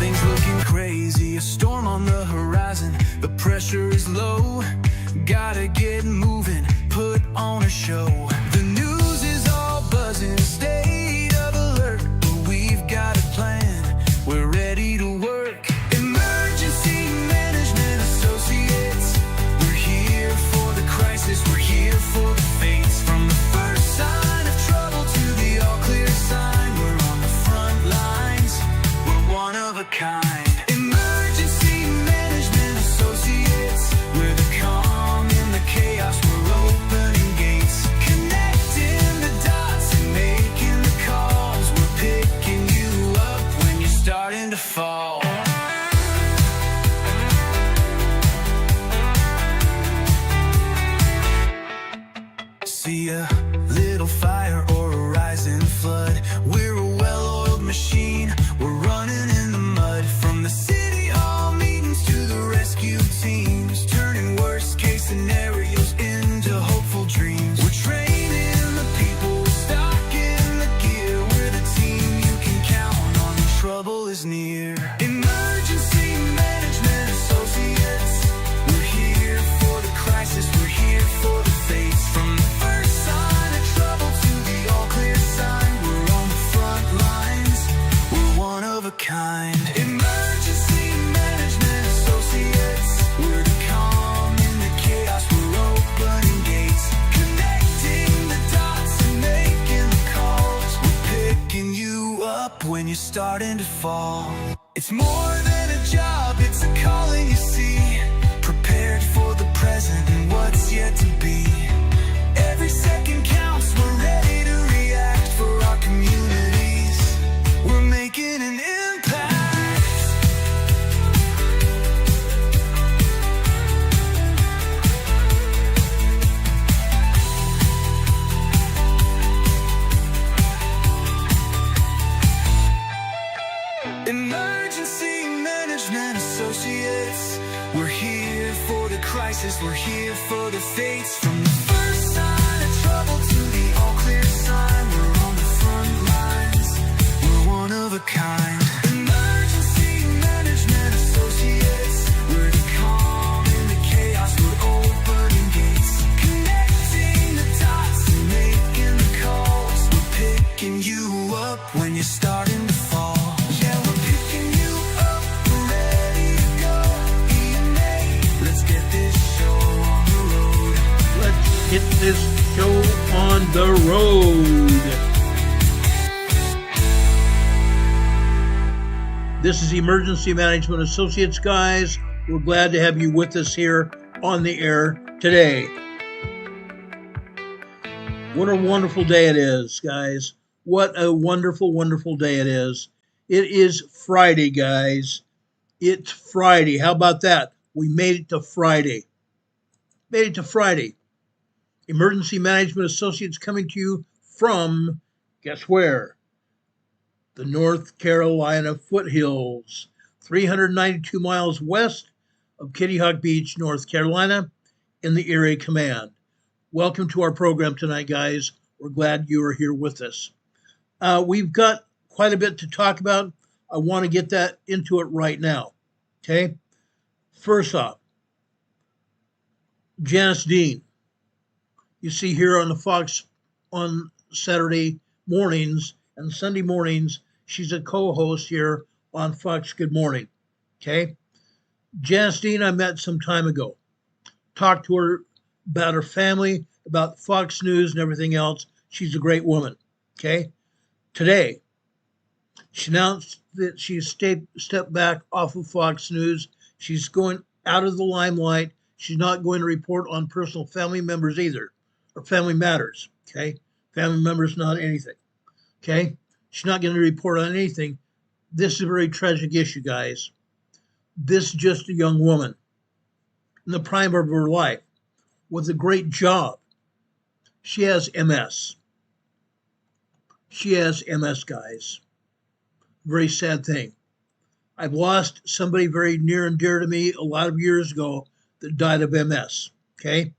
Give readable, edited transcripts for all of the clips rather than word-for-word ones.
Things looking crazy, a storm on the horizon. The pressure is low, gotta get moving, put on a show. The news is all buzzing, state of alert, but we've got a plan, we're ready to work. Emergency Management Associates, we're here for the crisis, we're here for the fates. From the first sign of trouble to the all clear sign, we're on the front lines, we're one of a kind. Emergency Management Associates, we're the calm in the chaos, we're opening gates, connecting the dots and making the calls. We're picking you up when you're starting to fall. See a little fire or a rising flood, we're a well-oiled machine, we're running in the mud. From the city hall meetings to the rescue teams, turning worst case scenarios into hopeful dreams. We're training the people, stocking the gear, we're the team you can count on when trouble is near. Emergency Management Associates, we're here for the crisis, we're here for the fates. From the first sign of trouble to the all clear sign, we're on the front lines, we're one of a kind. Emergency Management Associates, we're the calm in the chaos, we're opening gates, connecting the dots and making the calls. We're picking you up when you're starting to fall. It's more than a job, it's a calling, you see. Prepared for the present and what's yet to be. Every second counts, we're ready to react for our communities. We're making an impact. Emergency Management Associates, we're here for the crisis, we're here for the fates. From the first sign of trouble to the all clear sign, we're on the front lines, we're one of a kind. Emergency Management Associates, we're the calm in the chaos, we're opening gates, connecting the dots and making the calls. We're picking you up when you're starting to fall. Yeah, we're picking you up, we're ready to go. EMA, let's get this show on the road. Let's get this show on the road. This is Emergency Management Associates, guys. We're glad to have you with us here on the air today. What a wonderful day it is, guys. What a wonderful, wonderful day it is. It is Friday, guys. It's Friday. How about that? We made it to Friday. Made it to Friday. Emergency Management Associates coming to you from, guess where? The North Carolina foothills, 392 miles west of Kitty Hawk Beach, North Carolina, in the Area Command. Welcome to our program tonight, guys. We're glad you are here with us. We've got quite a bit to talk about. I want to get that into it right now. Okay? First off, Janice Dean. You see here on the Fox on Saturday mornings and Sunday mornings, she's a co-host here on Fox Good Morning. Okay? Janice Dean, I met some time ago. Talked to her about her family, about Fox News and everything else. She's a great woman. Okay? Today, she announced that she's stepped back off of Fox News. She's going out of the limelight. She's not going to report on personal family members either, or family matters. Okay? Family members, not anything. Okay? She's not going to report on anything. This is a very tragic issue, guys. This is just a young woman in the prime of her life with a great job. She has MS. She has MS, guys. Very sad thing. I've lost somebody very near and dear to me a lot of years ago that died of MS. Okay?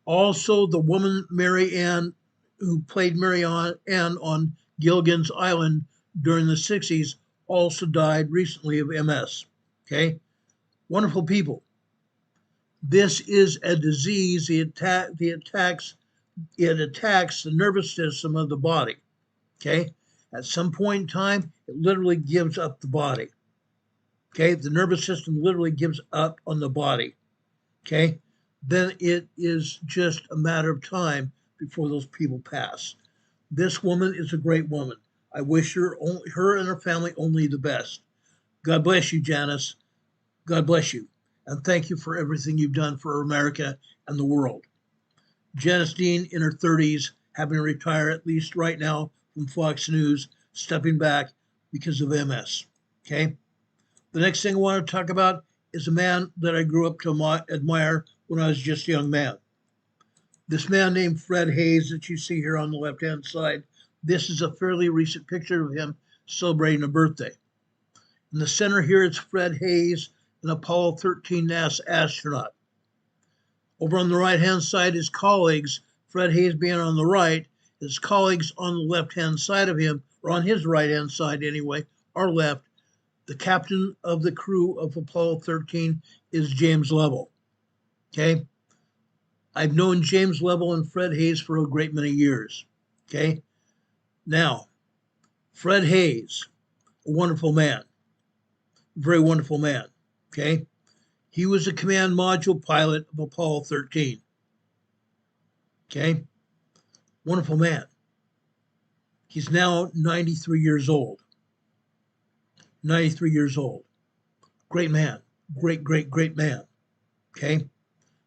Also, the woman, Mary Ann, who played Mary Ann on Gilligan's Island during the 60s, also died recently of MS. Okay, wonderful people. This is a disease. It attacks the nervous system of the body. Okay, at some point in time, it literally gives up the body. Okay, the nervous system literally gives up on the body. Okay, then it is just a matter of time before those people pass. This woman is a great woman. I wish her and her family only the best. God bless you, Janice. God bless you. And thank you for everything you've done for America and the world. Janice Dean, in her 30s, having to retire, at least right now, from Fox News, stepping back because of MS. Okay? The next thing I want to talk about is a man that I grew up to admire when I was just a young man. This man named Fred Haise that you see here on the left-hand side, this is a fairly recent picture of him celebrating a birthday. In the center here, it's Fred Haise, an Apollo 13 NASA astronaut. Over on the right-hand side, his colleagues, Fred Haise being on the right, his colleagues on the left-hand side of him, or on his right-hand side anyway, our left, the captain of the crew of Apollo 13 is James Lovell. Okay? I've known James Lovell and Fred Haise for a great many years. Okay? Now, Fred Haise, a wonderful man, very wonderful man. Okay? He was a command module pilot of Apollo 13. Okay? Wonderful man. He's now 93 years old. 93 years old. Great man. Great man. Okay?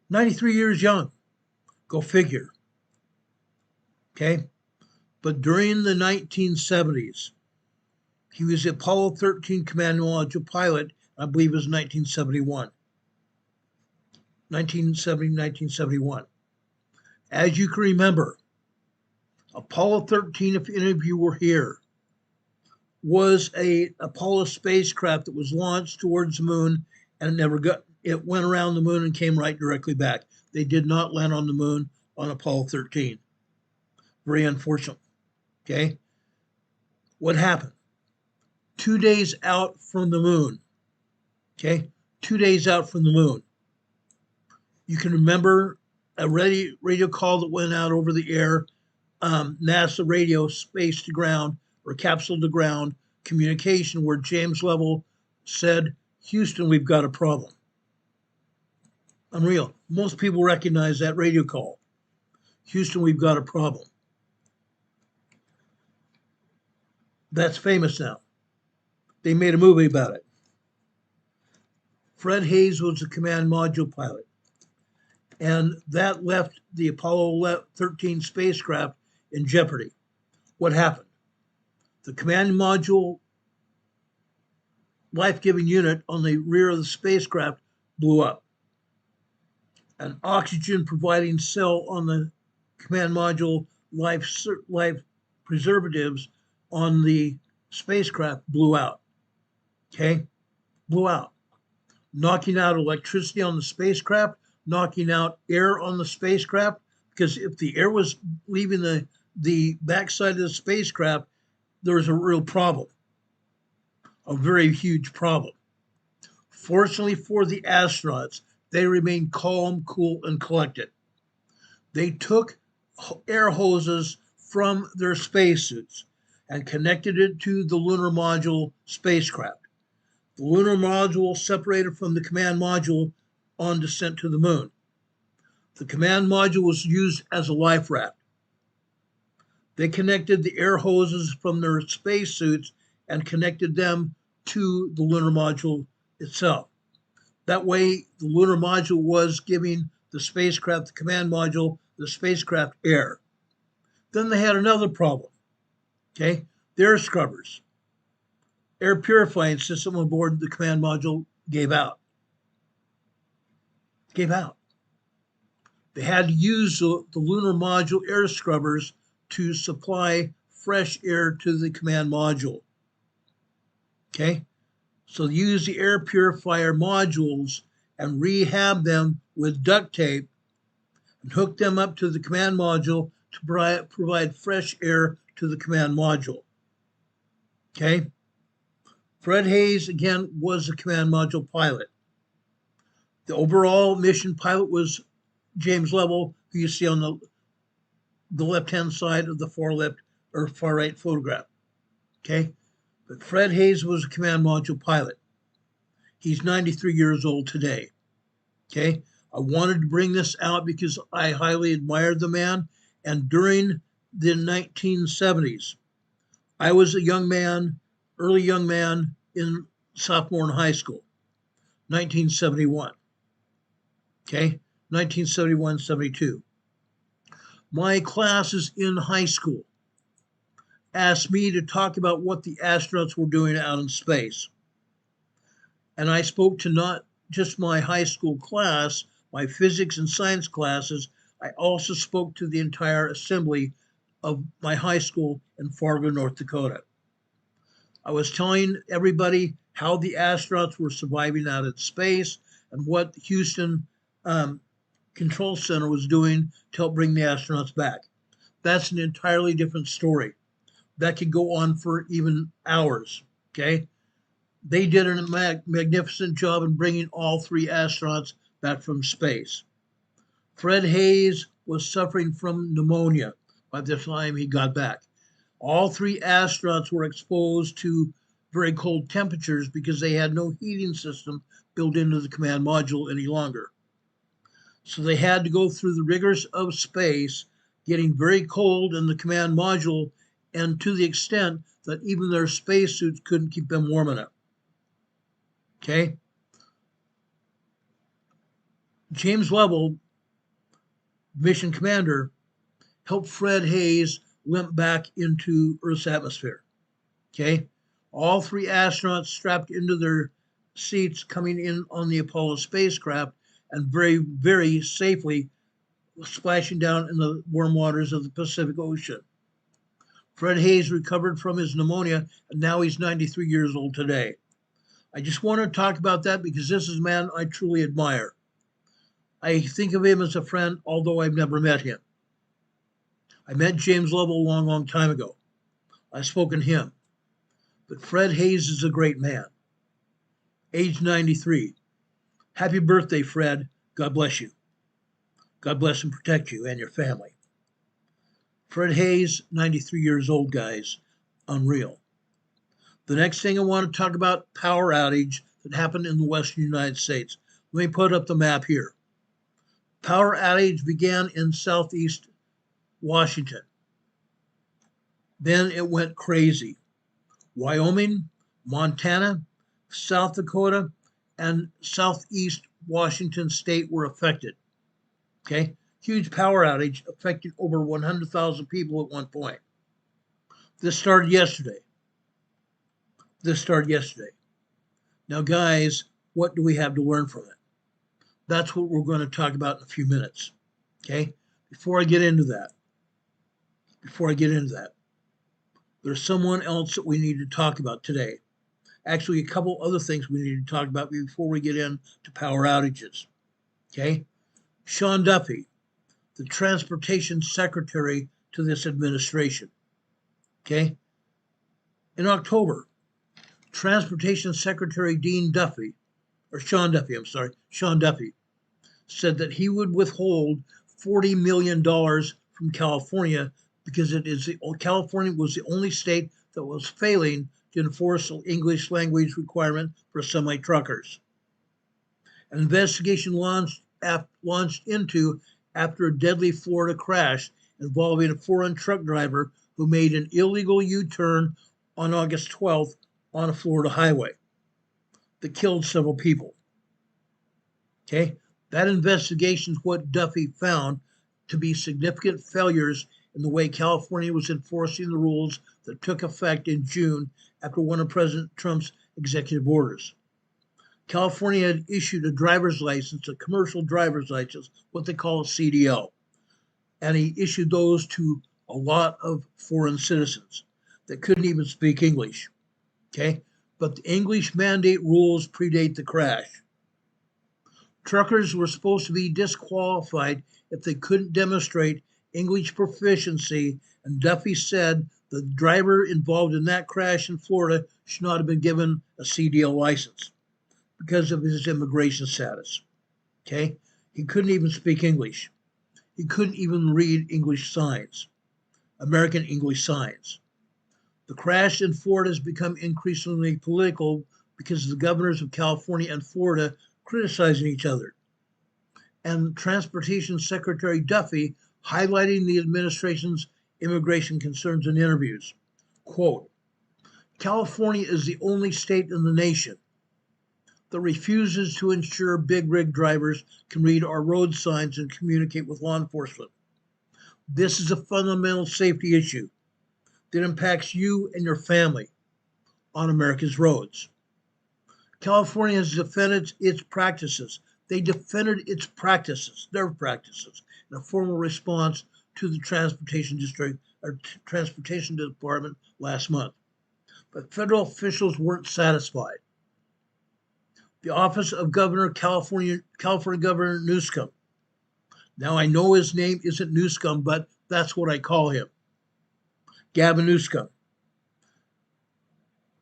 93 years young. Go figure. Okay? But during the 1970s, he was the Apollo 13 command module pilot, I believe it was 1971. 1971. As you can remember, Apollo 13, if any of you were here, was a Apollo spacecraft that was launched towards the moon and it went around the moon and came right directly back. They did not land on the moon on Apollo 13. Very unfortunate. Okay. What happened? 2 days out from the moon. Okay. 2 days out from the moon. You can remember a radio call that went out over the air, NASA radio, space to ground, or capsule to ground communication, where James Lovell said, Houston, we've got a problem. Unreal. Most people recognize that radio call. Houston, we've got a problem. That's famous now. They made a movie about it. Fred Haise was a command module pilot, and that left the Apollo 13 spacecraft in jeopardy. What happened? The command module life-giving unit on the rear of the spacecraft blew up. An oxygen providing cell on the command module life preservatives on the spacecraft blew out. Okay? Blew out. Knocking out electricity on the spacecraft, knocking out air on the spacecraft, because if the air was leaving the backside of the spacecraft, there was a real problem. A very huge problem. Fortunately for the astronauts, they remained calm, cool, and collected. They took air hoses from their spacesuits and connected it to the lunar module spacecraft. The lunar module separated from the command module on descent to the moon. The command module was used as a life raft. They connected the air hoses from their spacesuits and connected them to the lunar module itself. That way, the lunar module was giving the spacecraft, the command module, the spacecraft air. Then they had another problem. Okay, the air scrubbers, air purifying system on board the command module gave out. Gave out. They had to use the lunar module air scrubbers to supply fresh air to the command module. Okay, so use the air purifier modules and rehab them with duct tape and hook them up to the command module to provide fresh air to the command module. Okay, Fred Haise, again, was the command module pilot. The overall mission pilot was James Lovell, who you see on the left-hand side of the far left or far right photograph. Okay? But Fred Haise was a command module pilot. He's 93 years old today. Okay? I wanted to bring this out because I highly admired the man. And during the 1970s, I was a young man, early young man in sophomore in high school, 1971. Okay? 1971, 72. My classes in high school asked me to talk about what the astronauts were doing out in space. And I spoke to not just my high school class, my physics and science classes, I also spoke to the entire assembly of my high school in Fargo, North Dakota. I was telling everybody how the astronauts were surviving out in space and what the Houston Control Center was doing to help bring the astronauts back. That's an entirely different story. That could go on for even hours, okay? They did a magnificent job in bringing all three astronauts back from space. Fred Haise was suffering from pneumonia by the time he got back. All three astronauts were exposed to very cold temperatures because they had no heating system built into the command module any longer. So they had to go through the rigors of space, getting very cold in the command module, and to the extent that even their spacesuits couldn't keep them warm enough. Okay? James Lovell, mission commander, helped Fred Haise limp back into Earth's atmosphere. Okay? All three astronauts strapped into their seats coming in on the Apollo spacecraft and very, very safely splashing down in the warm waters of the Pacific Ocean. Fred Haise recovered from his pneumonia, and now he's 93 years old today. I just want to talk about that because this is a man I truly admire. I think of him as a friend, although I've never met him. I met James Lovell a long, long time ago. I've spoken to him. But Fred Haise is a great man. Age 93. Happy birthday, Fred. God bless you. God bless and protect you and your family. Fred Haise, 93 years old, guys. Unreal. The next thing I want to talk about, power outage that happened in the western United States. Let me put up the map here. Power outage began in southeast Washington. Then it went crazy. Wyoming, Montana, South Dakota, and southeast Washington state were affected. Okay? Huge power outage affected over 100,000 people at one point. This started yesterday. Now, guys, what do we have to learn from it? That's what we're going to talk about in a few minutes. Okay? Before I get into that, there's someone else that we need to talk about today. Actually, a couple other things we need to talk about before we get into power outages. Okay? Sean Duffy, the transportation secretary to this administration. Okay? In October, Transportation Secretary Sean Duffy, said that he would withhold $40 million from California because California was the only state that was failing to enforce the English language requirement for semi-truckers. An investigation launched into after a deadly Florida crash involving a foreign truck driver who made an illegal U-turn on August 12th on a Florida highway that killed several people. Okay, that investigation is what Duffy found to be significant failures in the way California was enforcing the rules that took effect in June after one of President Trump's executive orders. California had issued a driver's license, a commercial driver's license, what they call a CDL, and he issued those to a lot of foreign citizens that couldn't even speak English. Okay, but the English mandate rules predate the crash. Truckers were supposed to be disqualified if they couldn't demonstrate English proficiency, and Duffy said The driver involved in that crash in Florida should not have been given a CDL license because of his immigration status. Okay? He couldn't even speak English. He couldn't even read English signs, American English signs. The crash in Florida has become increasingly political because the governors of California and Florida criticizing each other. And Transportation Secretary Duffy highlighting the administration's immigration concerns in interviews. Quote, California is the only state in the nation that refuses to ensure big rig drivers can read our road signs and communicate with law enforcement. This is a fundamental safety issue that impacts you and your family on America's roads. California has defended its practices. They defended its practices, their practices, in a formal response to the Transportation Department last month. But federal officials weren't satisfied. The Office of California Governor Newsom. Now I know his name isn't Newsom, but that's what I call him. Gavin Newsom.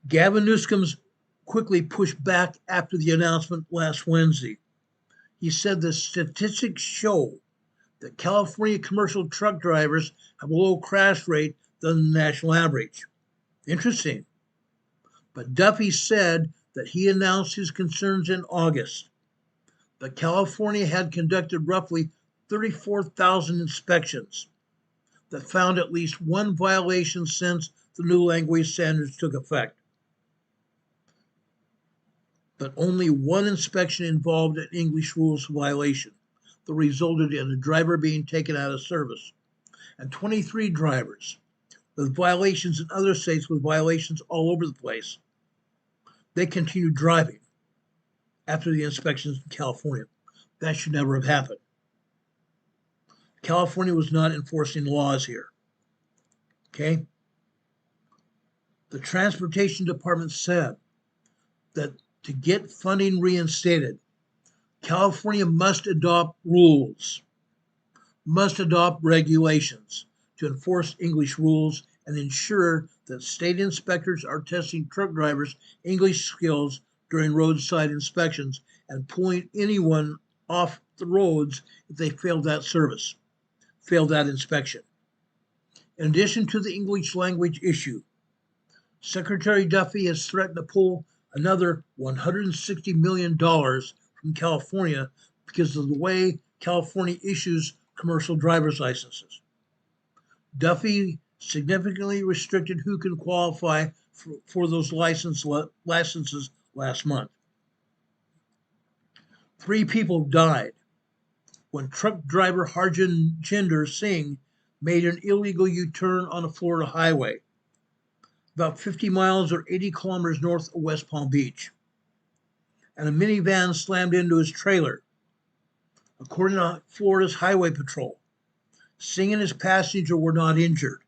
Gavin Newsom's quickly pushed back after the announcement last Wednesday. He said the statistics show that California commercial truck drivers have a lower crash rate than the national average. Interesting. But Duffy said that he announced his concerns in August, that California had conducted roughly 34,000 inspections that found at least one violation since the new language standards took effect. But only one inspection involved an English rules violation that resulted in a driver being taken out of service, and 23 drivers with violations in other states with violations all over the place. They continued driving after the inspections in California. That should never have happened. California was not enforcing laws here. Okay? The Transportation Department said that to get funding reinstated, California must adopt rules, must adopt regulations to enforce English rules and ensure that state inspectors are testing truck drivers' English skills during roadside inspections and pulling anyone off the roads if they failed that service, failed that inspection. In addition to the English language issue, Secretary Duffy has threatened to pull another $160 million from California because of the way California issues commercial driver's licenses. Duffy significantly restricted who can qualify for those licenses last month. 3 people died when truck driver Harjinder Singh made an illegal U-turn on a Florida highway, about 50 miles or 80 kilometers north of West Palm Beach, and a minivan slammed into his trailer. According to Florida's Highway Patrol, Singh and his passenger were not injured.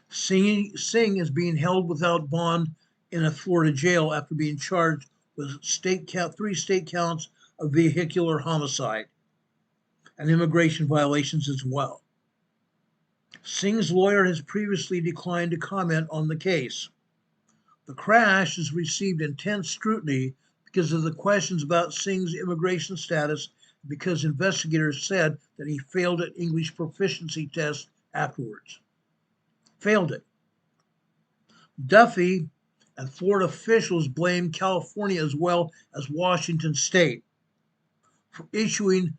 Singh is being held without bond in a Florida jail after being charged with 3 state counts of vehicular homicide and immigration violations as well. Singh's lawyer has previously declined to comment on the case. The crash has received intense scrutiny because of the questions about Singh's immigration status, because investigators said that he failed an English proficiency test afterwards. Failed it. Duffy and Florida officials blame California as well as Washington State for issuing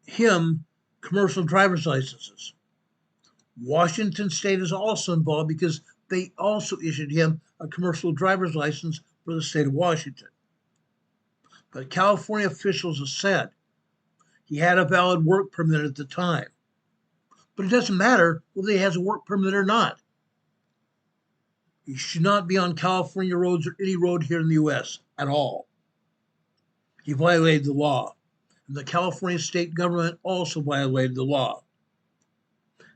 him commercial driver's licenses. Washington State is also involved because they also issued him a commercial driver's license for the state of Washington. But California officials have said he had a valid work permit at the time. But it doesn't matter whether he has a work permit or not. He should not be on California roads or any road here in the U.S. at all. He violated the law. And the California state government also violated the law.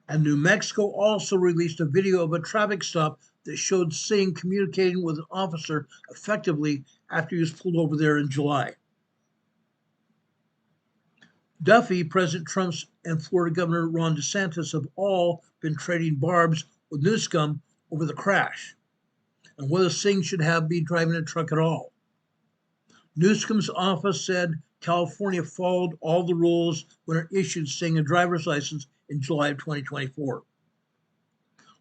And New Mexico also released a video of a traffic stop that showed Singh communicating with an officer effectively after he was pulled over there in July. Duffy, President Trump's, and Florida Governor Ron DeSantis have all been trading barbs with Newsom over the crash and whether Singh should have been driving a truck at all. Newsom's office said California followed all the rules when it issued Singh a driver's license in July of 2024.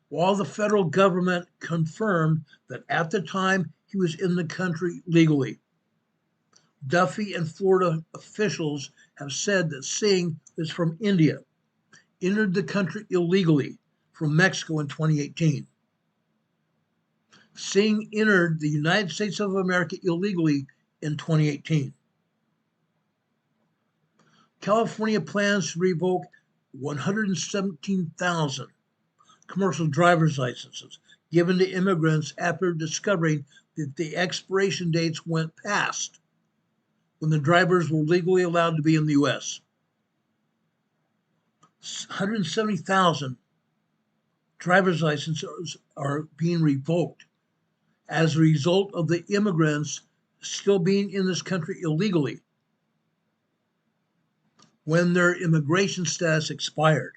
While the federal government confirmed that at the time he was in the country legally, Duffy and Florida officials have said that Singh is from India, entered the country illegally from Mexico in 2018. Singh entered the United States of America illegally in 2018. California plans to revoke 117,000 commercial driver's licenses given to immigrants after discovering that the expiration dates went past when the drivers were legally allowed to be in the U.S. 170,000 driver's licenses are being revoked as a result of the immigrants still being in this country illegally when their immigration status expired.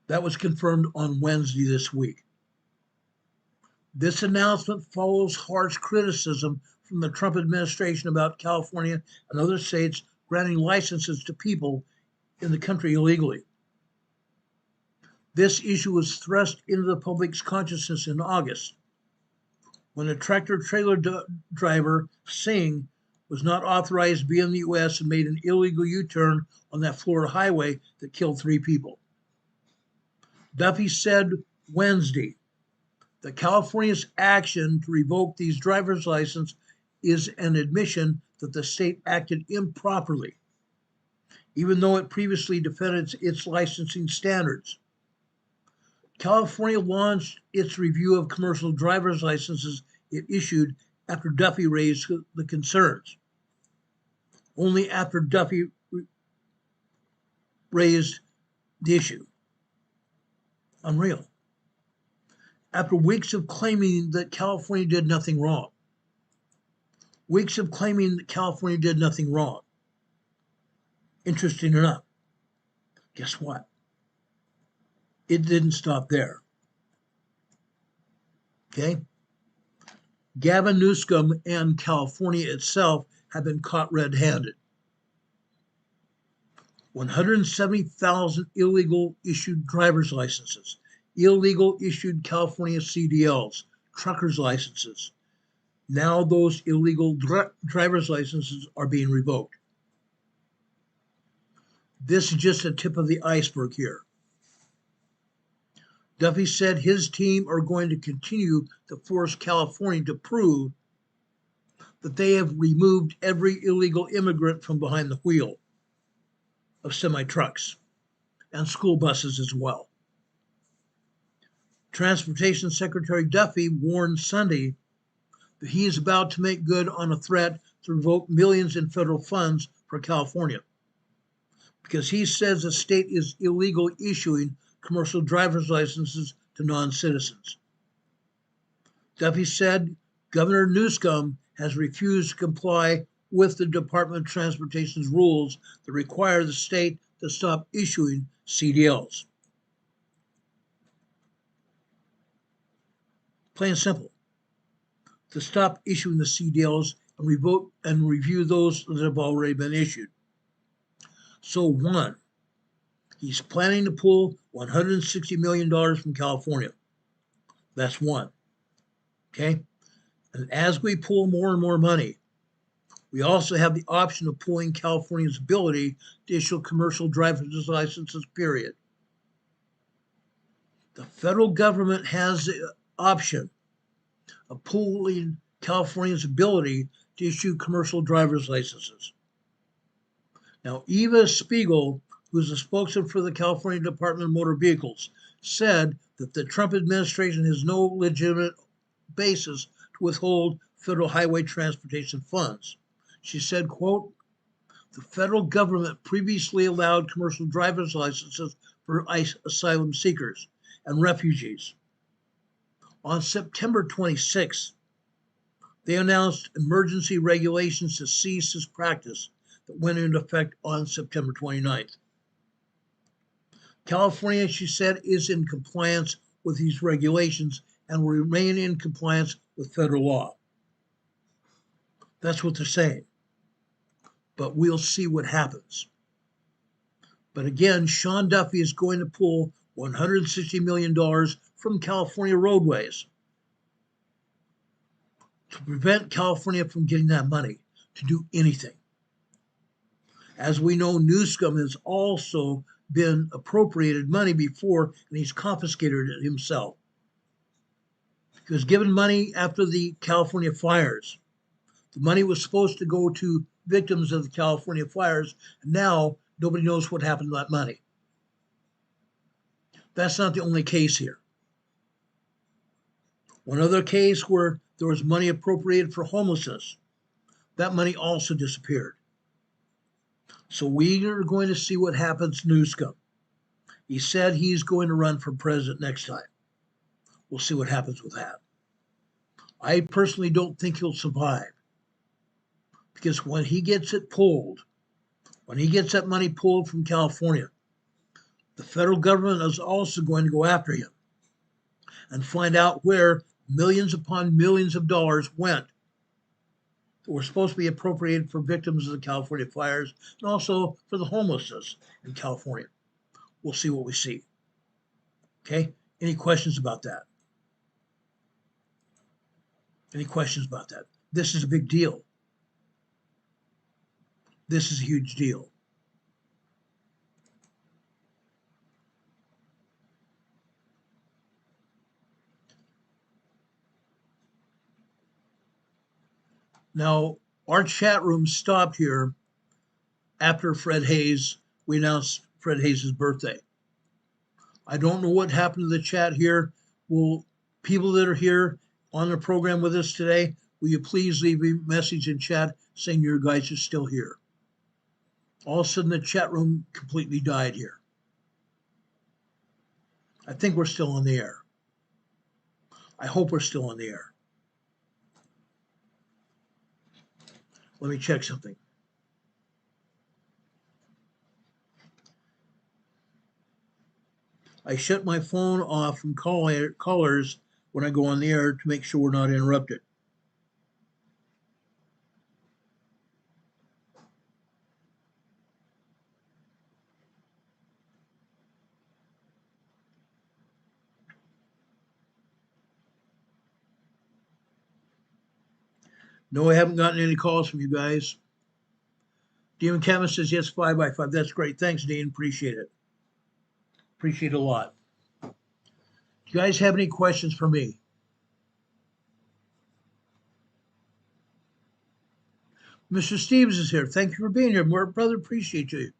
That was confirmed on Wednesday this week. This announcement follows harsh criticism from the Trump administration about California and other states granting licenses to people in the country illegally. This issue was thrust into the public's consciousness in August, when a tractor-trailer driver, Singh, was not authorized to be in the U.S. and made an illegal U-turn on that Florida highway that killed 3 people. Duffy said Wednesday that California's action to revoke these driver's licenses is an admission that the state acted improperly, even though it previously defended its licensing standards. California launched its review of commercial driver's licenses it issued after Duffy raised the concerns. Only after Duffy raised the issue. Unreal. After weeks of claiming that California did nothing wrong. Weeks of claiming that California did nothing wrong. Interesting enough, guess what? It didn't stop there. Okay? Gavin Newsom and California itself have been caught red-handed. 170,000 illegal issued driver's licenses, illegal issued California CDLs, trucker's licenses. Now those illegal driver's licenses are being revoked. This is just a tip of the iceberg here. Duffy said his team are going to continue to force California to prove that they have removed every illegal immigrant from behind the wheel of semi-trucks and school buses as well. Transportation Secretary Duffy warned Sunday that he is about to make good on a threat to revoke millions in federal funds for California, because he says the state is illegally issuing commercial driver's licenses to non-citizens. Duffy said Governor Newsom has refused to comply with the Department of Transportation's rules that require the state to stop issuing CDLs. Plain and simple. To stop issuing the CDLs and revoke and review those that have already been issued. So 1, he's planning to pull $160 million from California. That's 1. Okay? And as we pull more and more money, we also have the option of pulling California's ability to issue commercial driver's licenses, period. The federal government has the option of pulling California's ability to issue commercial driver's licenses. Now, Eva Spiegel, who's a spokesman for the California Department of Motor Vehicles, said that the Trump administration has no legitimate basis to withhold federal highway transportation funds. She said, quote, the federal government previously allowed commercial driver's licenses for asylum seekers and refugees. On September 26, they announced emergency regulations to cease this practice that went into effect on September 29th. California, she said, is in compliance with these regulations and will remain in compliance with federal law. That's what they're saying. But we'll see what happens. But again, Sean Duffy is going to pull $160 million from California roadways to prevent California from getting that money to do anything. As we know, Newsom has also been appropriated money before, and he's confiscated it himself. He was given money after the California fires. The money was supposed to go to victims of the California fires, and now nobody knows what happened to that money. That's not the only case here. One other case where there was money appropriated for homelessness, that money also disappeared. So we are going to see what happens to Newsom. He said he's going to run for president next time. We'll see what happens with that. I personally don't think he'll survive, because when he gets it pulled, when he gets that money pulled from California, the federal government is also going to go after him and find out where millions upon millions of dollars went that were supposed to be appropriated for victims of the California fires and also for the homelessness in California. We'll see what we see. Okay? Any questions about that? Any questions about that? This is a big deal. This is a huge deal. Now, our chat room stopped here after Fred Haise, we announced Fred Haise' birthday. I don't know what happened to the chat here. Will people that are here on the program with us today, will you please leave a message in chat saying your guys are still here? All of a sudden, the chat room completely died here. I think we're still on the air. I hope we're still on the air. Let me check something. I shut my phone off from callers when I go on the air to make sure we're not interrupted. No, I haven't gotten any calls from you guys. Dean Cameron says yes, 5x5. That's great. Thanks, Dean. Appreciate it. Appreciate it a lot. Do you guys have any questions for me? Mr. Stevens is here. Thank you for being here. Brother, appreciate you.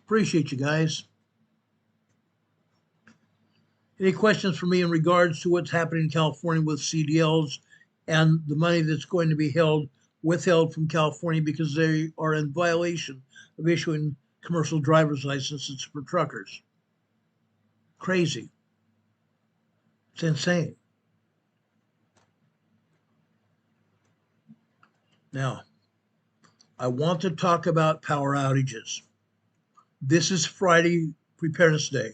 Appreciate you guys. Any questions for me in regards to what's happening in California with CDLs and the money that's going to be withheld from California because they are in violation of issuing commercial driver's licenses for truckers? Crazy. It's insane. Now, I want to talk about power outages. This is Friday Preparedness Day.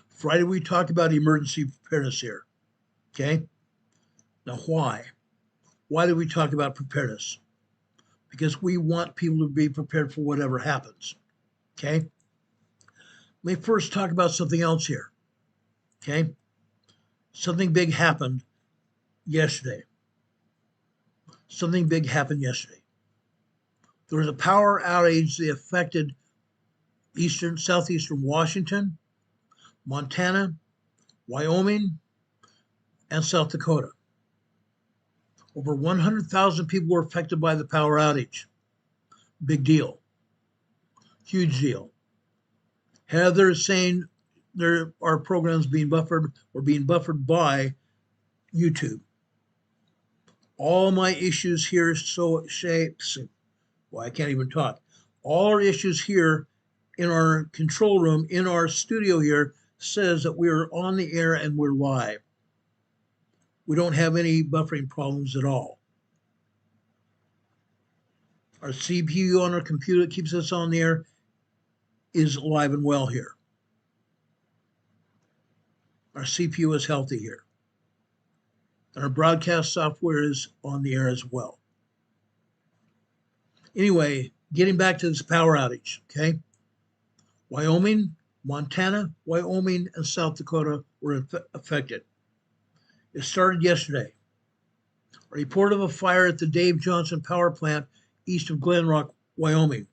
Friday, we talked about emergency preparedness here. Okay? Now, why? Why do we talk about preparedness? Because we want people to be prepared for whatever happens. Okay? Let me first talk about something else here. Okay? Something big happened yesterday. Something big happened yesterday. There was a power outage that affected southeastern Washington, Montana, Wyoming, and South Dakota. Over 100,000 people were affected by the power outage. Big deal. Huge deal. Heather is saying there are programs being buffered or being buffered by YouTube. All my issues here I can't even talk. All our issues here in our control room, in our studio here, says that we're on the air and we're live. We don't have any buffering problems at all. Our CPU on our computer keeps us on the air, is alive and well here. Our CPU is healthy here. And our broadcast software is on the air as well. Anyway, getting back to this power outage, okay? Wyoming, Montana, Wyoming, and South Dakota were affected. It started yesterday. A report of a fire at the Dave Johnson power plant east of Glen Rock, Wyoming.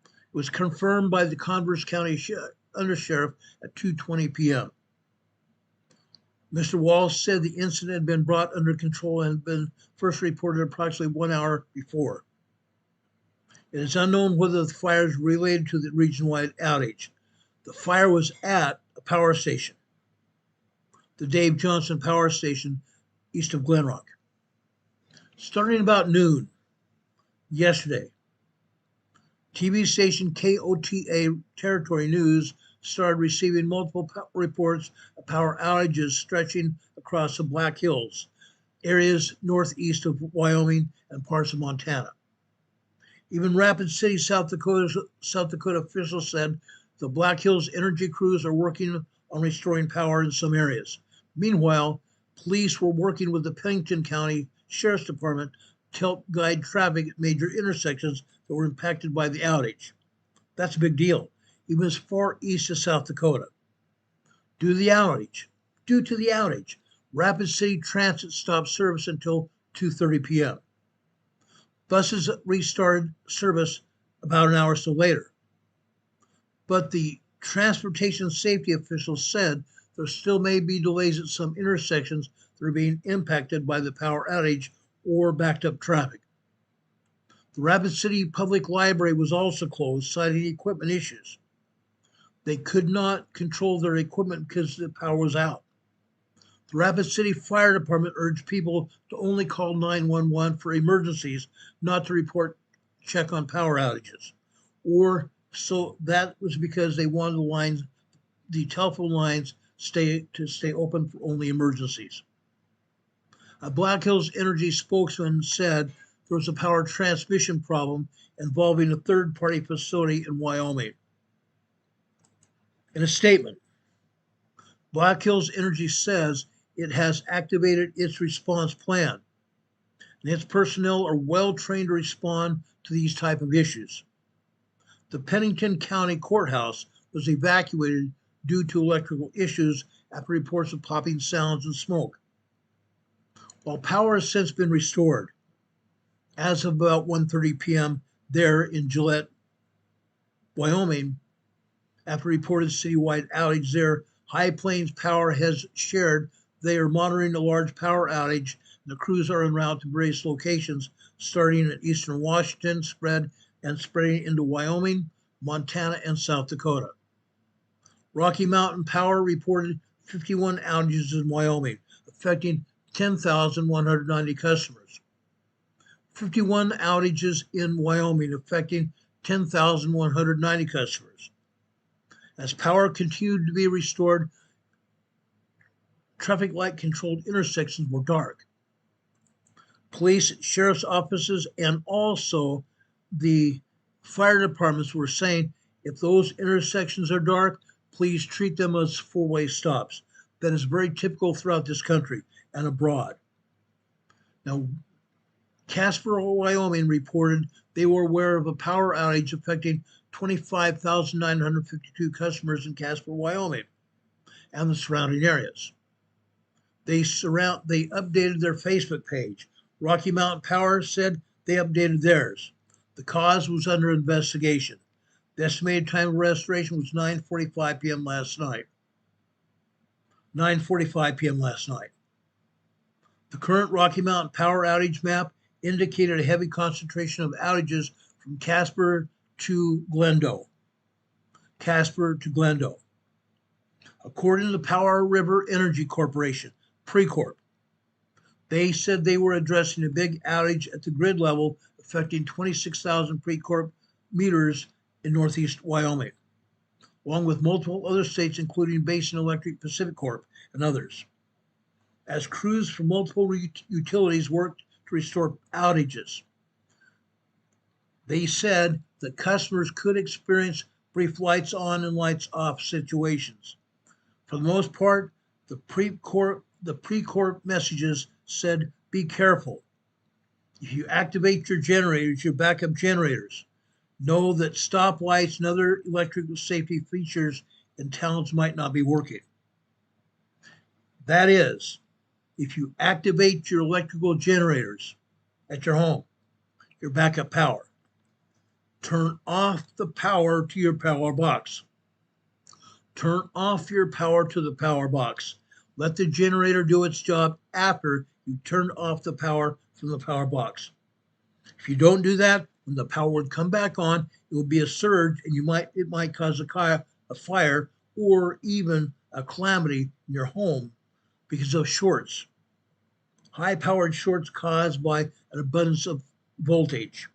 It was confirmed by the Converse County Undersheriff at 2:20 p.m. Mr. Walsh said the incident had been brought under control and had been first reported approximately 1 hour before. It is unknown whether the fire is related to the region-wide outage. The fire was at a power station, the Dave Johnson Power Station, east of Glen Rock. Starting about noon yesterday, TV station KOTA Territory News started receiving multiple reports of power outages stretching across the Black Hills, areas northeast of Wyoming and parts of Montana. Even Rapid City, South Dakota officials said the Black Hills energy crews are working on restoring power in some areas. Meanwhile, police were working with the Pennington County Sheriff's Department to help guide traffic at major intersections that were impacted by the outage. That's a big deal, even as far east as South Dakota. Due to the outage, Rapid City Transit stopped service until 2:30 p.m. Buses restarted service about an hour or so later. But the transportation safety officials said there still may be delays at some intersections that are being impacted by the power outage or backed up traffic. The Rapid City Public Library was also closed, citing equipment issues. They could not control their equipment because the power was out. The Rapid City Fire Department urged people to only call 911 for emergencies, not to report check on power outages. Or so that was because they wanted the telephone lines stay open for only emergencies. A Black Hills Energy spokesman said there was a power transmission problem involving a third-party facility in Wyoming. In a statement, Black Hills Energy says it has activated its response plan, and its personnel are well trained to respond to these type of issues. The Pennington County Courthouse was evacuated due to electrical issues after reports of popping sounds and smoke. While power has since been restored, as of about 1:30 p.m. there in Gillette, Wyoming, after reported citywide outage there, High Plains Power has shared they are monitoring a large power outage, and the crews are en route to various locations, starting in eastern Washington, spreading into Wyoming, Montana, and South Dakota. Rocky Mountain Power reported 51 outages in Wyoming, affecting 10,190 customers. 51 outages in Wyoming, affecting 10,190 customers. As power continued to be restored, traffic light controlled intersections were dark. Police, sheriff's offices, and also the fire departments were saying if those intersections are dark, please treat them as four-way stops. That is very typical throughout this country and abroad. Now, Casper, Wyoming reported they were aware of a power outage affecting 25,952 customers in Casper, Wyoming, and the surrounding areas. They updated their Facebook page. Rocky Mountain Power said they updated theirs. The cause was under investigation. The estimated time of restoration was 9:45 p.m. last night. 9:45 p.m. last night. The current Rocky Mountain Power outage map indicated a heavy concentration of outages from Casper to Glendo. According to the Powder River Energy Corporation, Precorp, they said they were addressing a big outage at the grid level affecting 26,000 Precorp meters in northeast Wyoming, along with multiple other states, including Basin Electric, Pacific Corp, and others. As crews from multiple utilities worked to restore outages, they said that customers could experience brief lights on and lights off situations. For the most part, the pre-court messages said, be careful. If you activate your generators, your backup generators, know that stoplights and other electrical safety features in towns might not be working. That is, if you activate your electrical generators at your home, your backup power, turn off the power to your power box. Turn off your power to the power box. Let the generator do its job after you turn off the power from the power box. If you don't do that, when the power would come back on, it will be a surge, and it might cause a fire or even a calamity in your home because of shorts. High-powered shorts caused by an abundance of voltage.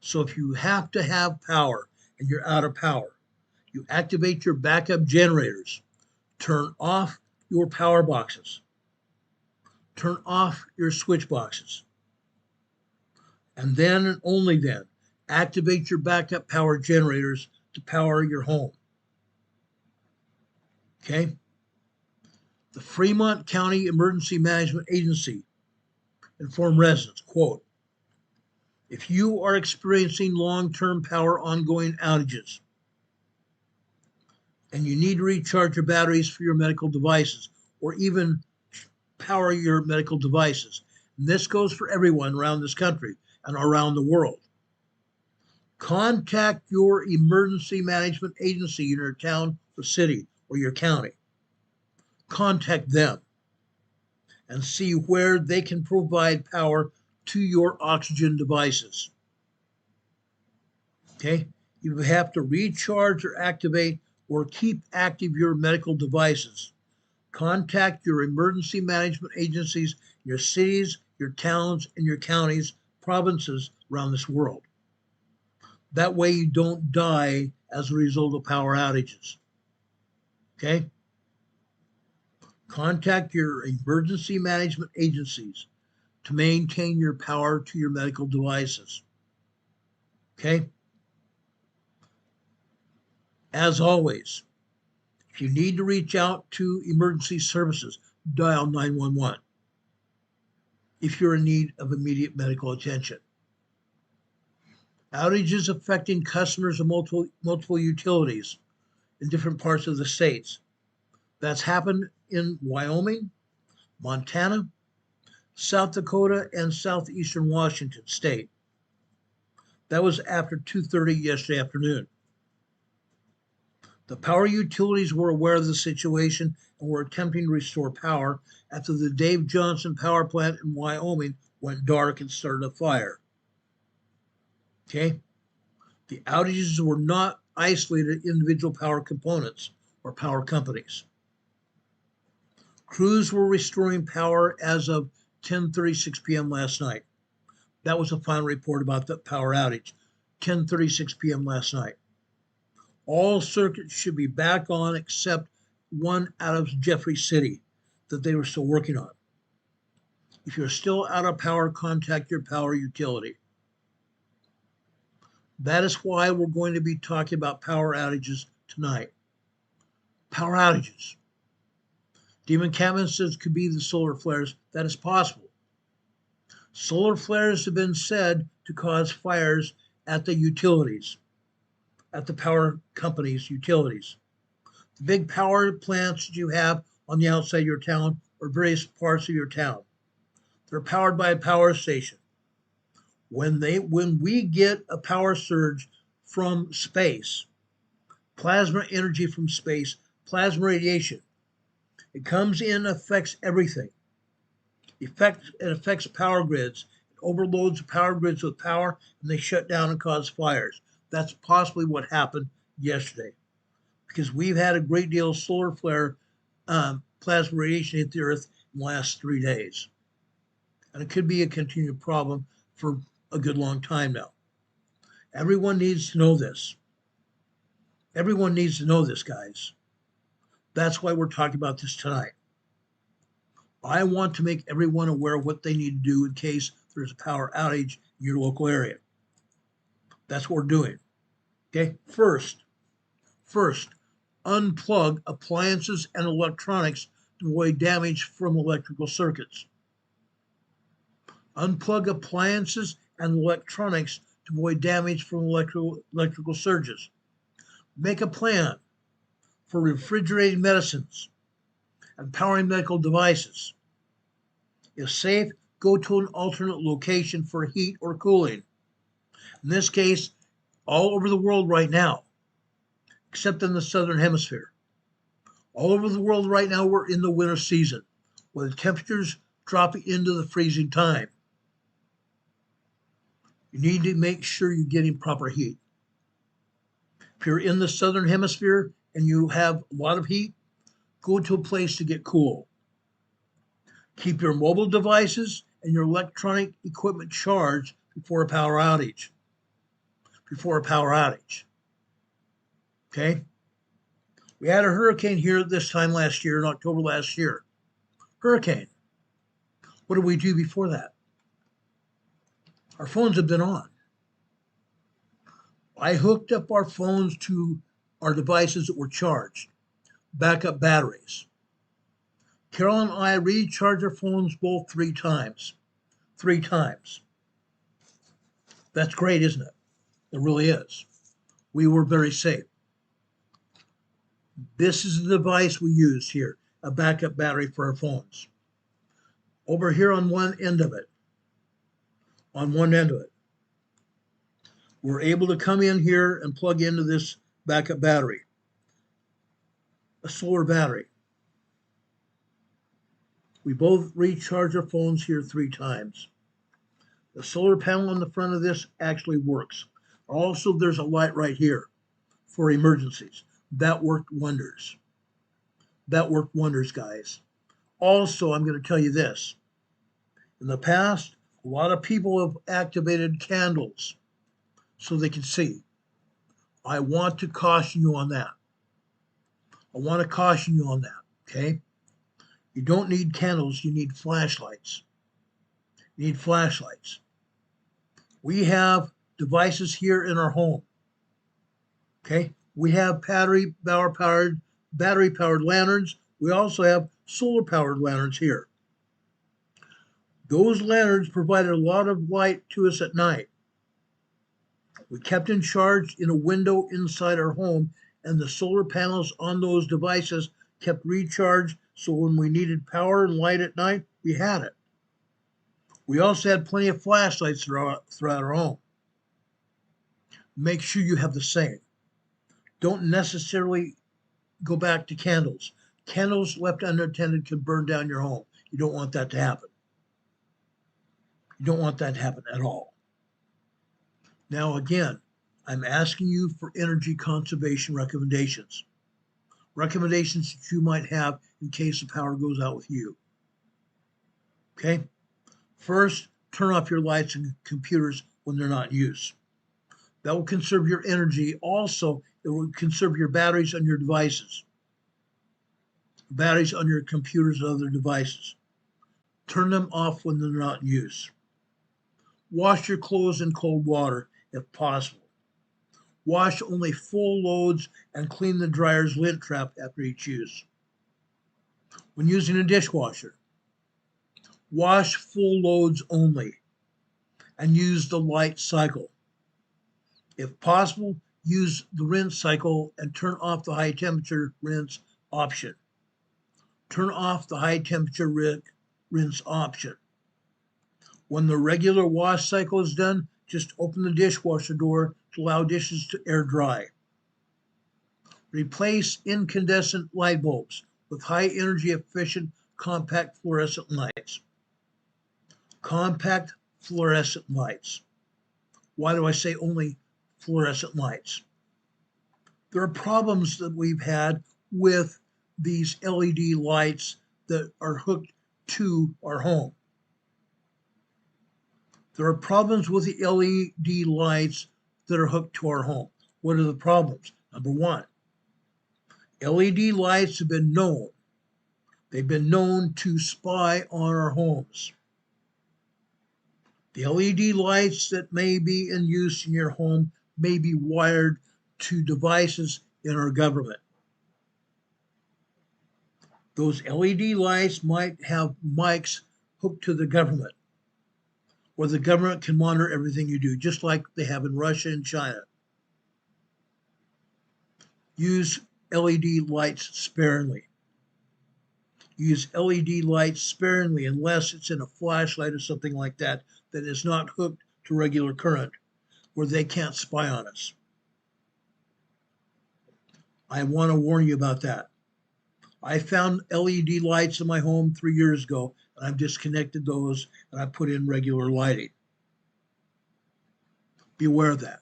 So if you have to have power and you're out of power, you activate your backup generators, turn off your power boxes, turn off your switch boxes, and then and only then activate your backup power generators to power your home. Okay? The Fremont County Emergency Management Agency informed residents, quote, if you are experiencing long-term power ongoing outages and you need to recharge your batteries for your medical devices or even power your medical devices, and this goes for everyone around this country and around the world, contact your emergency management agency in your town or city or your county. Contact them and see where they can provide power to your oxygen devices. Okay? You have to recharge or activate or keep active your medical devices. Contact your emergency management agencies, your cities, your towns, and your counties, provinces around this world. That way you don't die as a result of power outages. Okay? Contact your emergency management agencies to maintain your power to your medical devices. Okay? As always, if you need to reach out to emergency services, dial 911 if you're in need of immediate medical attention. Outages affecting customers of multiple utilities in different parts of the states. That's happened in Wyoming, Montana, South Dakota, and southeastern Washington state. That was after 2:30 yesterday afternoon. The power utilities were aware of the situation and were attempting to restore power after the Dave Johnson power plant in Wyoming went dark and started a fire. Okay? The outages were not isolated individual power components or power companies. Crews were restoring power as of 10:36 p.m. last night. That was the final report about the power outage, 10:36 p.m. last night. All circuits should be back on except one out of Jeffrey City that they were still working on. If you're still out of power, contact your power utility. That is why we're going to be talking about power outages tonight. Power outages. Demon Catman says it could be the solar flares. That is possible. Solar flares have been said to cause fires at the utilities, at the power companies' utilities. The big power plants that you have on the outside of your town or various parts of your town. They're powered by a power station. When we get a power surge from space, plasma energy from space, plasma radiation, it comes in, affects everything. It affects power grids. It overloads power grids with power, and they shut down and cause fires. That's possibly what happened yesterday, because we've had a great deal of solar flare plasma radiation hit the earth in the last 3 days. And it could be a continued problem for a good long time now. Everyone needs to know this. Everyone needs to know this, guys. That's why we're talking about this tonight. I want to make everyone aware of what they need to do in case there's a power outage in your local area. That's what we're doing. Okay, first, First, unplug appliances and electronics to avoid damage from electrical circuits. Unplug appliances and electronics to avoid damage from electrical surges. Make a plan for refrigerating medicines and powering medical devices. If safe, go to an alternate location for heat or cooling. In this case, all over the world right now, except in the southern hemisphere. All over the world right now, we're in the winter season, where the temperatures drop into the freezing time. You need to make sure you're getting proper heat. If you're in the southern hemisphere and you have a lot of heat, go to a place to get cool. Keep your mobile devices and your electronic equipment charged before a power outage. Okay? We had a hurricane here this time last year, in October last year. Hurricane. What did we do before that? Our phones have been on. I hooked up our phones to our devices that were charged, backup batteries. Carol and I recharged our phones both 3 times. 3 times. That's great, isn't it? It really is. We were very safe. This is the device we use here, a backup battery for our phones. Over here on one end of it, we're able to come in here and plug into this backup battery, a solar battery. We both recharge our phones here 3 times. The solar panel on the front of this actually works. Also, there's a light right here for emergencies. That worked wonders. That worked wonders, guys. Also, I'm going to tell you this. In the past, a lot of people have activated candles so they can see. I want to caution you on that. Okay? You don't need candles, you need flashlights. We have devices here in our home. Okay? We have battery-powered lanterns. We also have solar-powered lanterns here. Those lanterns provided a lot of light to us at night. We kept in charge in a window inside our home, and the solar panels on those devices kept recharged, so when we needed power and light at night, we had it. We also had plenty of flashlights throughout our home. Make sure you have the same. Don't necessarily go back to candles. Candles left unattended can burn down your home. You don't want that to happen. You don't want that to happen at all. Now, again, I'm asking you for energy conservation recommendations. Recommendations that you might have in case the power goes out with you. Okay? First, turn off your lights and computers when they're not in use. That will conserve your energy. Also, it will conserve your batteries on your devices. Batteries on your computers and other devices. Turn them off when they're not in use. Wash your clothes in cold water if possible. Wash only full loads and clean the dryer's lint trap after each use. When using a dishwasher, wash full loads only and use the light cycle. If possible, use the rinse cycle and turn off the high temperature rinse option. Turn off the high temperature rinse option. When the regular wash cycle is done, just open the dishwasher door to allow dishes to air dry. Replace incandescent light bulbs with high energy efficient compact fluorescent lights. Compact fluorescent lights. Why do I say only fluorescent lights? There are problems that we've had with these LED lights that are hooked to our home. There are problems with the LED lights that are hooked to our home. What are the problems? Number one, LED lights have been known. They've been known to spy on our homes. The LED lights that may be in use in your home may be wired to devices in our government. Those LED lights might have mics hooked to the government, where the government can monitor everything you do, just like they have in Russia and China. Use LED lights sparingly. Use LED lights sparingly unless it's in a flashlight or something like that that is not hooked to regular current, where they can't spy on us. I want to warn you about that. I found LED lights in my home 3 years ago, and I've disconnected those and I put in regular lighting. Be aware of that.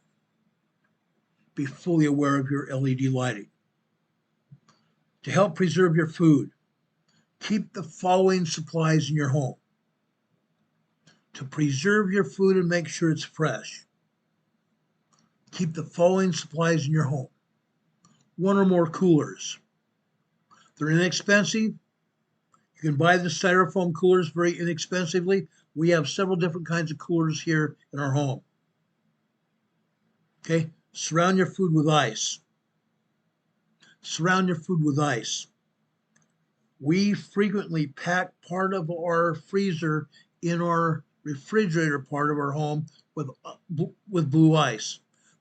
Be fully aware of your LED lighting. To help preserve your food, keep the following supplies in your home. To preserve your food and make sure it's fresh, keep the following supplies in your home. 1 or more coolers. They're inexpensive. You can buy the styrofoam coolers very inexpensively. We have several different kinds of coolers here in our home. Okay, surround your food with ice. Surround your food with ice. We frequently pack part of our freezer in our refrigerator part of our home with blue ice.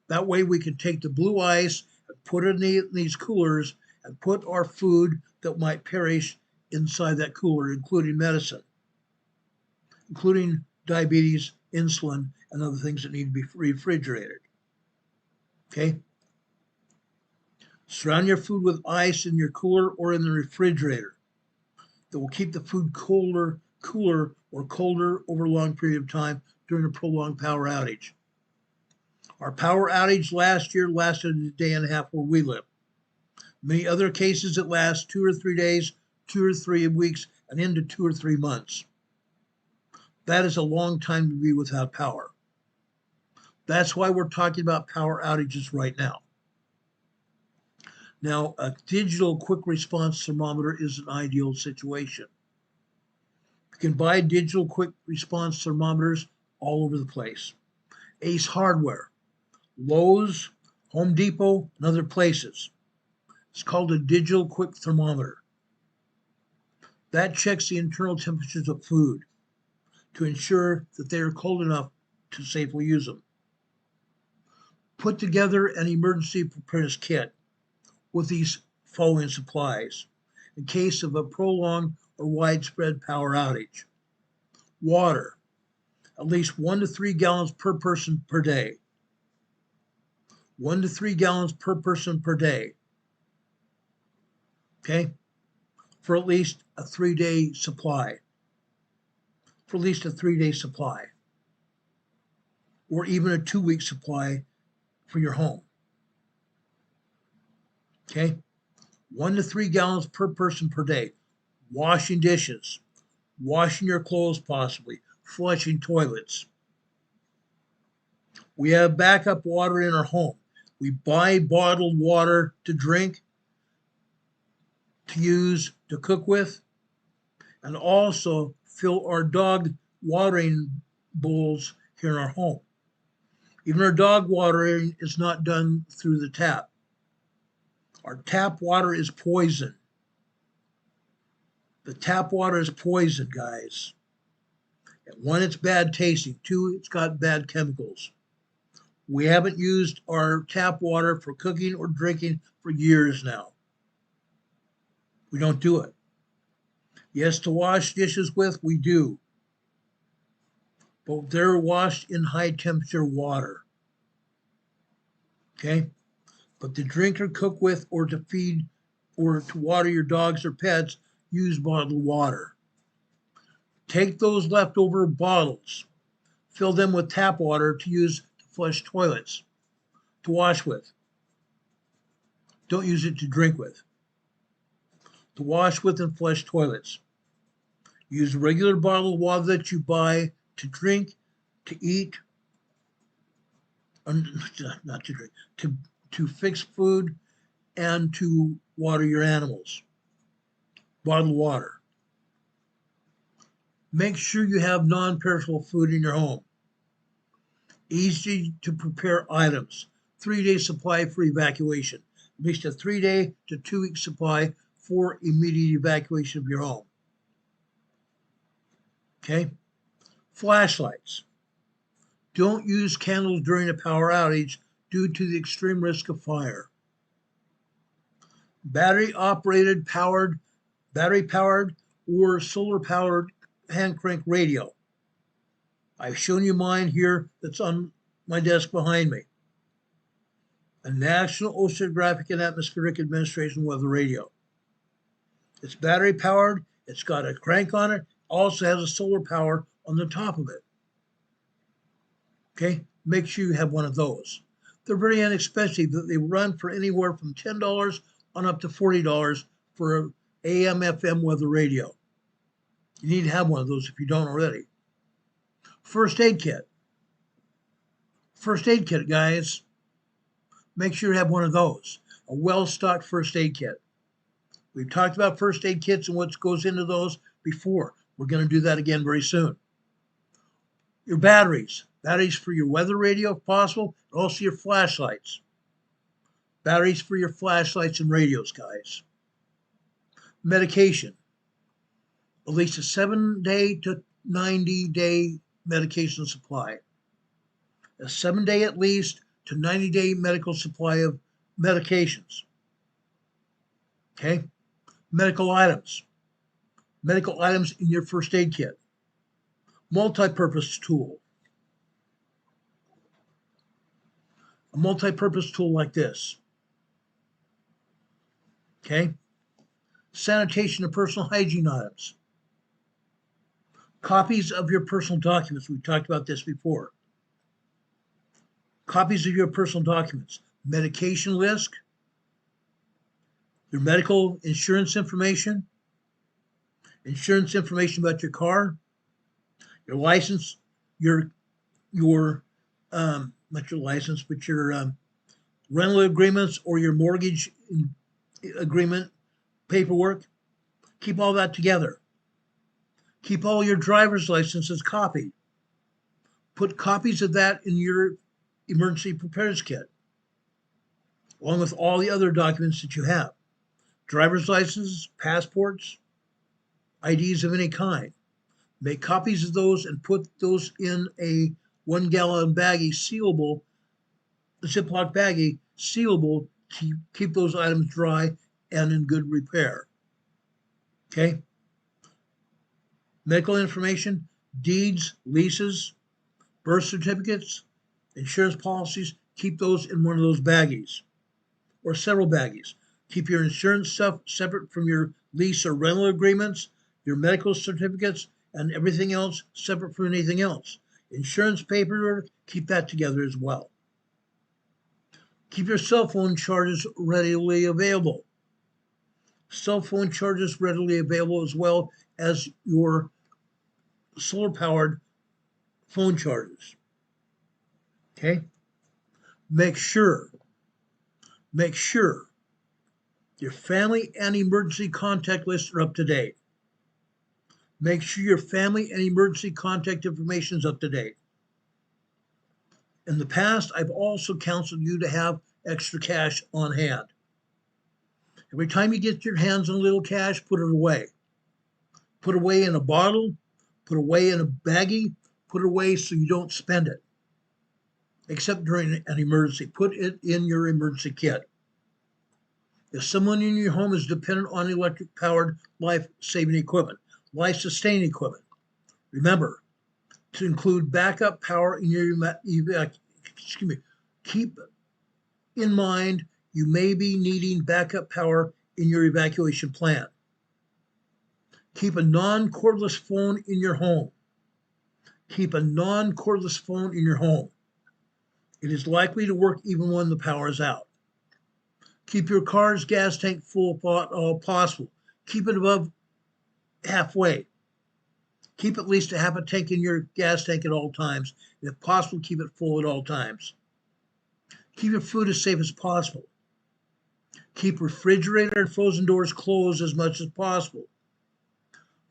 That way we can take the blue ice and put it in these coolers and put our food that might perish inside that cooler, including medicine, including diabetes, insulin, and other things that need to be refrigerated. Okay? Surround your food with ice in your cooler or in the refrigerator. That will keep the food cooler or colder over a long period of time during a prolonged power outage. Our power outage last year lasted a day and a half where we live. Many other cases it lasts 2 or 3 days, 2 or 3 weeks, and into 2 or 3 months. That is a long time to be without power. That's why we're talking about power outages right now. Now, a digital quick response thermometer is an ideal situation. You can buy digital quick response thermometers all over the place. Ace Hardware, Lowe's, Home Depot, and other places. It's called a digital quick thermometer. That checks the internal temperatures of food to ensure that they are cold enough to safely use them. Put together an emergency preparedness kit with these following supplies in case of a prolonged or widespread power outage. Water, at least 1 to 3 gallons per person per day. 1 to 3 gallons per person per day. Okay? For at least a 3-day supply. For at least a 3-day supply. Or even a 2-week supply for your home. Okay? 1 to 3 gallons per person per day. Washing dishes. Washing your clothes possibly. Flushing toilets. We have backup water in our home. We buy bottled water to drink, to use, to cook with, and also fill our dog watering bowls here in our home. Even our dog watering is not done through the tap. Our tap water is poison. The tap water is poison, guys. And 1, it's bad tasting. 2, it's got bad chemicals. We haven't used our tap water for cooking or drinking for years now. We don't do it. Yes, to wash dishes with, we do. But they're washed in high temperature water. Okay? But to drink or cook with or to feed or to water your dogs or pets, use bottled water. Take those leftover bottles, fill them with tap water to use to flush toilets, to wash with. Don't use it to drink with. To wash with and flush toilets. Use regular bottled water that you buy to drink, to eat, not to drink, to fix food and to water your animals. Bottled water. Make sure you have non-perishable food in your home. Easy to prepare items. 3-day supply for evacuation. at least a 3-day to 2-week supply for immediate evacuation of your home. Okay? Flashlights. Don't use candles during a power outage due to the extreme risk of fire. Battery powered, or solar powered hand crank radio. I've shown you mine here that's on my desk behind me. A National Oceanographic and Atmospheric Administration weather radio. It's battery powered, it's got a crank on it, also has a solar power on the top of it. Okay, make sure you have one of those. They're very inexpensive. They run for anywhere from $10 on up to $40 for an AM, FM weather radio. You need to have one of those if you don't already. First aid kit. First aid kit, guys. Make sure you have one of those. A well-stocked first aid kit. We've talked about first aid kits and what goes into those before. We're going to do that again very soon. Your batteries. Batteries for your weather radio if possible, and also your flashlights. Batteries for your flashlights and radios, guys. Medication. At least a 7-day to 90-day medication supply. A 7-day at least to 90-day medical supply of medications. Okay? Medical items. Medical items in your first aid kit. Multi-purpose tool. A multi-purpose tool like this. Okay? Sanitation and personal hygiene items. Copies of your personal documents. We've talked about this before. Copies of your personal documents. Medication list. Your medical insurance information. Insurance information about your car. Your license. Not your license, but your rental agreements or your mortgage agreement paperwork. Keep all that together. Keep all your driver's licenses copied. Put copies of that in your emergency preparedness kit, along with all the other documents that you have. Driver's licenses, passports, IDs of any kind. Make copies of those and put those in a 1-gallon baggie, sealable, Ziploc baggie, sealable to keep those items dry and in good repair. Okay? Medical information, deeds, leases, birth certificates, insurance policies, keep those in one of those baggies or several baggies. Keep your insurance stuff separate from your lease or rental agreements, your medical certificates, and everything else separate from anything else. Insurance paperwork, keep that together as well. Keep your cell phone chargers readily available. Cell phone chargers readily available as well as your solar-powered phone chargers. Okay? Make sure your family and emergency contact lists are up to date. Make sure your family and emergency contact information is up to date. In the past, I've also counseled you to have extra cash on hand. Every time you get your hands on a little cash, put it away. Put it away in a bottle, put it away in a baggie, put it away so you don't spend it. Except during an emergency. Put it in your emergency kit. If someone in your home is dependent on electric-powered life-saving equipment, life-sustaining equipment, remember to include backup power in your keep in mind you may be needing backup power in your evacuation plan. Keep a non-cordless phone in your home. Keep a non-cordless phone in your home. It is likely to work even when the power is out. Keep your car's gas tank full if all possible. Keep it above halfway. Keep at least a half a tank in your gas tank at all times. And if possible, keep it full at all times. Keep your food as safe as possible. Keep refrigerator and frozen doors closed as much as possible.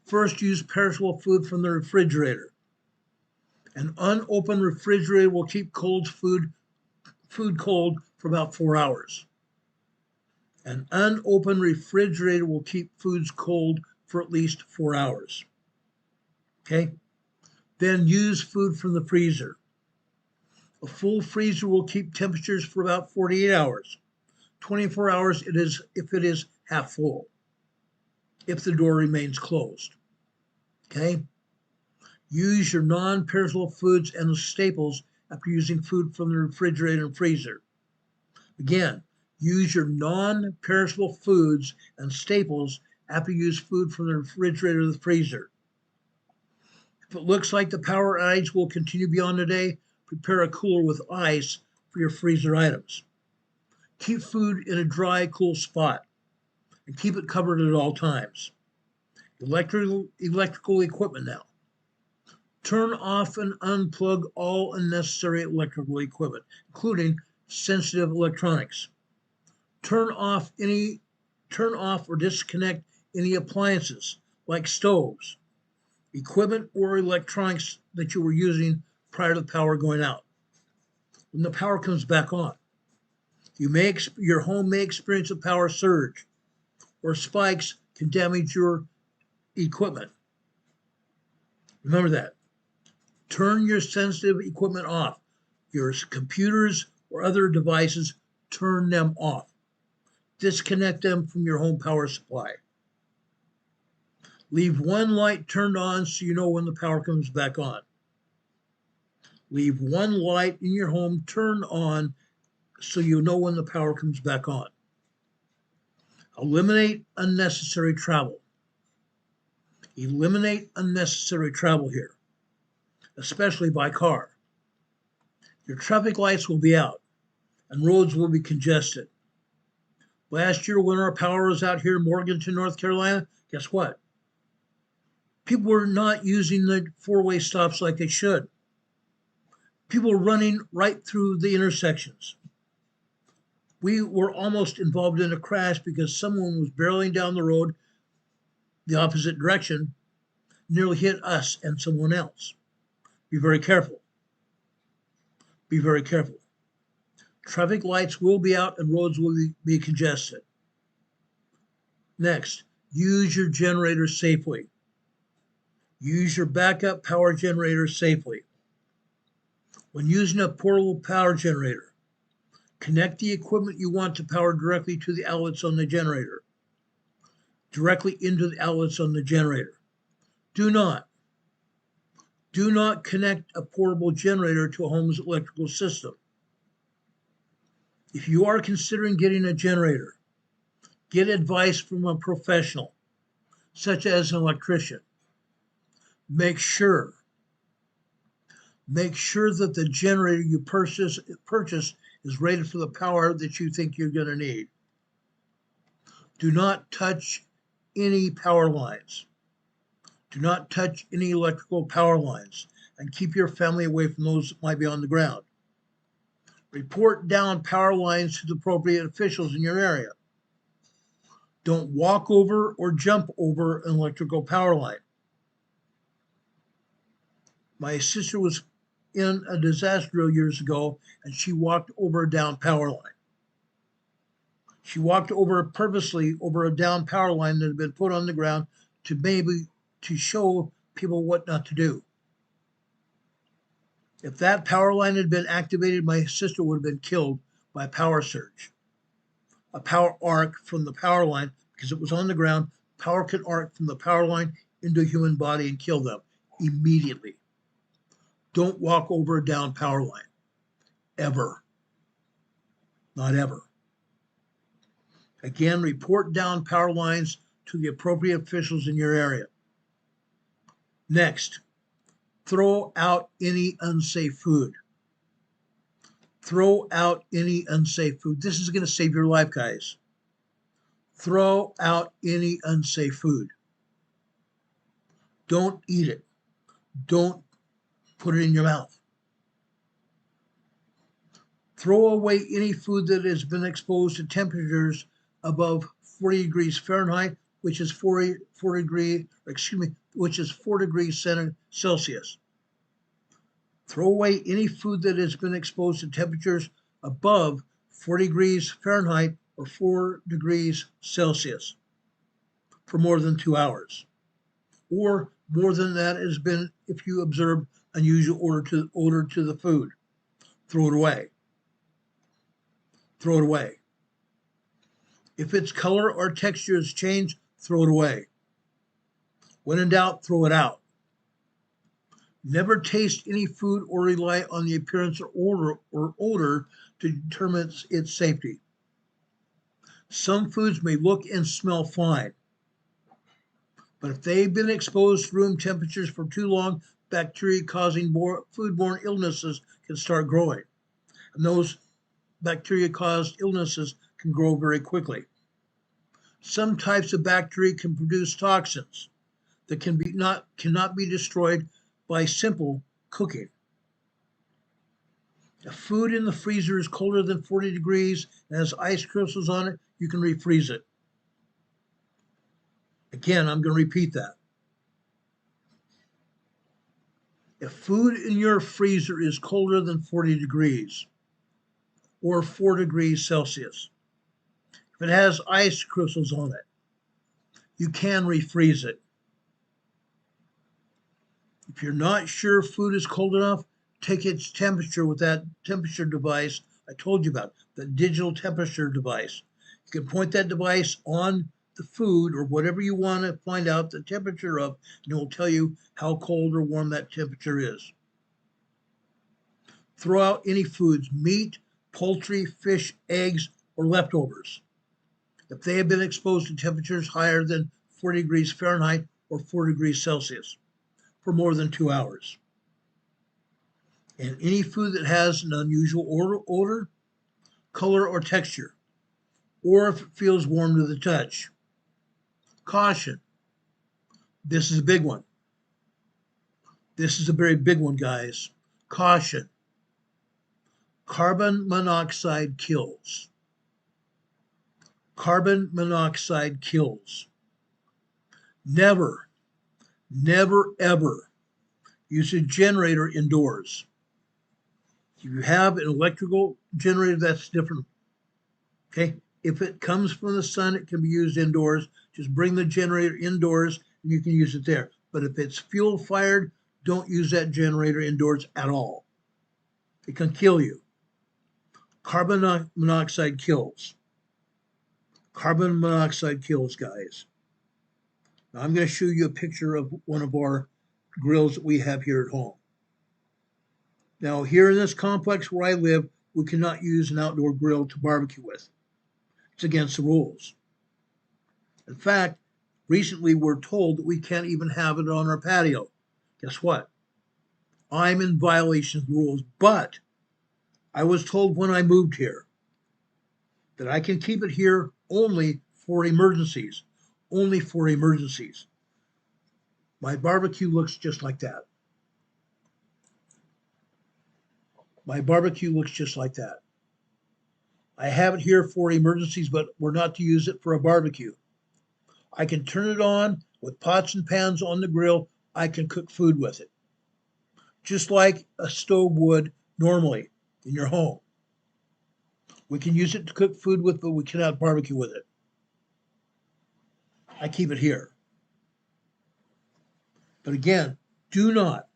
First, use perishable food from the refrigerator. An unopened refrigerator will keep food cold for about 4 hours. An unopened refrigerator will keep foods cold for at least 4 hours. Okay? Then use food from the freezer. A full freezer will keep temperatures for about 48 hours. 24 hours if it is half full, if the door remains closed. Okay? Use your non-perishable foods and staples after using food from the refrigerator and freezer. Again, use your non-perishable foods and staples after you use food from the refrigerator or the freezer. If it looks like the power outage will continue beyond the day, prepare a cooler with ice for your freezer items. Keep food in a dry, cool spot and keep it covered at all times. Electrical equipment now. Turn off and unplug all unnecessary electrical equipment, including sensitive electronics. Turn off or disconnect any appliances like stoves, equipment, or electronics that you were using prior to the power going out. When the power comes back on, your home may experience a power surge, or spikes can damage your equipment. Remember that. Turn your sensitive equipment off. Your computers or other devices, turn them off. Disconnect them from your home power supply. Leave one light turned on so you know when the power comes back on. Leave one light in your home turned on so you know when the power comes back on. Eliminate unnecessary travel. Eliminate unnecessary travel here, especially by car. Your traffic lights will be out and roads will be congested. Last year when our power was out here in Morganton, North Carolina, guess what? People were not using the four-way stops like they should. People were running right through the intersections. We were almost involved in a crash because someone was barreling down the road the opposite direction, nearly hit us and someone else. Be very careful. Be very careful. Traffic lights will be out and roads will be congested. Next, use your generator safely. Use your backup power generator safely. When using a portable power generator, connect the equipment you want to power directly to the outlets on the generator, directly into the outlets on the generator. Do not connect a portable generator to a home's electrical system. If you are considering getting a generator, get advice from a professional, such as an electrician. Make sure that the generator you purchase is rated for the power that you think you're going to need. Do not touch any power lines. Do not touch any electrical power lines, and keep your family away from those that might be on the ground. Report down power lines to the appropriate officials in your area. Don't walk over or jump over an electrical power line. My sister was in a disaster drill years ago, and she walked over a down power line. She walked purposely over a down power line that had been put on the ground to show people what not to do. If that power line had been activated, my sister would have been killed by a power surge. A power arc from the power line, because it was on the ground, power can arc from the power line into a human body and kill them immediately. Don't walk over a down power line, ever. Not ever. Again, report down power lines to the appropriate officials in your area. Next, throw out any unsafe food. Throw out any unsafe food. This is going to save your life, guys. Throw out any unsafe food. Don't eat it. Don't put it in your mouth. Throw away any food that has been exposed to temperatures above 40 degrees Fahrenheit, which is 4 degrees Celsius. Throw away any food that has been exposed to temperatures above 40 degrees Fahrenheit or 4 degrees Celsius for more than 2 hours. Or more than that has been if you observe unusual odor to the food. Throw it away. Throw it away. If its color or texture has changed, throw it away. When in doubt, throw it out. Never taste any food or rely on the appearance or odor to determine its safety. Some foods may look and smell fine, but if they've been exposed to room temperatures for too long, bacteria causing foodborne illnesses can start growing. And those bacteria-caused illnesses can grow very quickly. Some types of bacteria can produce toxins that cannot be destroyed by simple cooking. If food in the freezer is colder than 40 degrees and has ice crystals on it, you can refreeze it. Again, I'm going to repeat that. If food in your freezer is colder than 40 degrees or 4 degrees Celsius, if it has ice crystals on it, you can refreeze it. If you're not sure food is cold enough, take its temperature with that temperature device I told you about, the digital temperature device. You can point that device on the food or whatever you want to find out the temperature of, and it will tell you how cold or warm that temperature is. Throw out any foods, meat, poultry, fish, eggs, or leftovers, if they have been exposed to temperatures higher than 40 degrees Fahrenheit or 4 degrees Celsius for more than 2 hours. And any food that has an unusual odor, color, or texture, or if it feels warm to the touch. Caution. This is a big one. This is a very big one, guys. Caution. Carbon monoxide kills. Carbon monoxide kills. Never, ever use a generator indoors. If you have an electrical generator, that's different. Okay? If it comes from the sun, it can be used indoors. Just bring the generator indoors and you can use it there. But if it's fuel fired, don't use that generator indoors at all. It can kill you. Carbon monoxide kills. Carbon monoxide kills, guys. Now I'm going to show you a picture of one of our grills that we have here at home. Now, here in this complex where I live, we cannot use an outdoor grill to barbecue with. It's against the rules. In fact, recently we're told that we can't even have it on our patio. Guess what? I'm in violation of the rules, but I was told when I moved here that I can keep it here only for emergencies. Only for emergencies. My barbecue looks just like that. My barbecue looks just like that. I have it here for emergencies, but we're not to use it for a barbecue. I can turn it on with pots and pans on the grill. I can cook food with it, just like a stove would normally in your home. We can use it to cook food with, but we cannot barbecue with it. I keep it here. But again, do not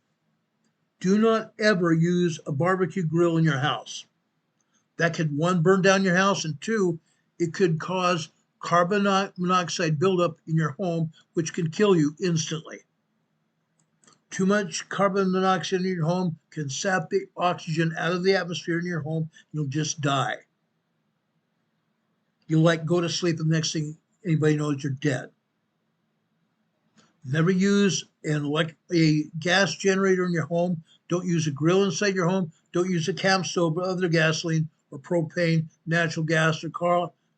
ever use a barbecue grill in your house. That could, one, burn down your house, and two, it could cause carbon monoxide buildup in your home, which can kill you instantly. Too much carbon monoxide in your home can sap the oxygen out of the atmosphere in your home. You'll just die. You'll go to sleep, and the next thing anybody knows, you're dead. Never use a gas generator in your home. Don't use a grill inside your home. Don't use a camp stove or other gasoline or propane, natural gas,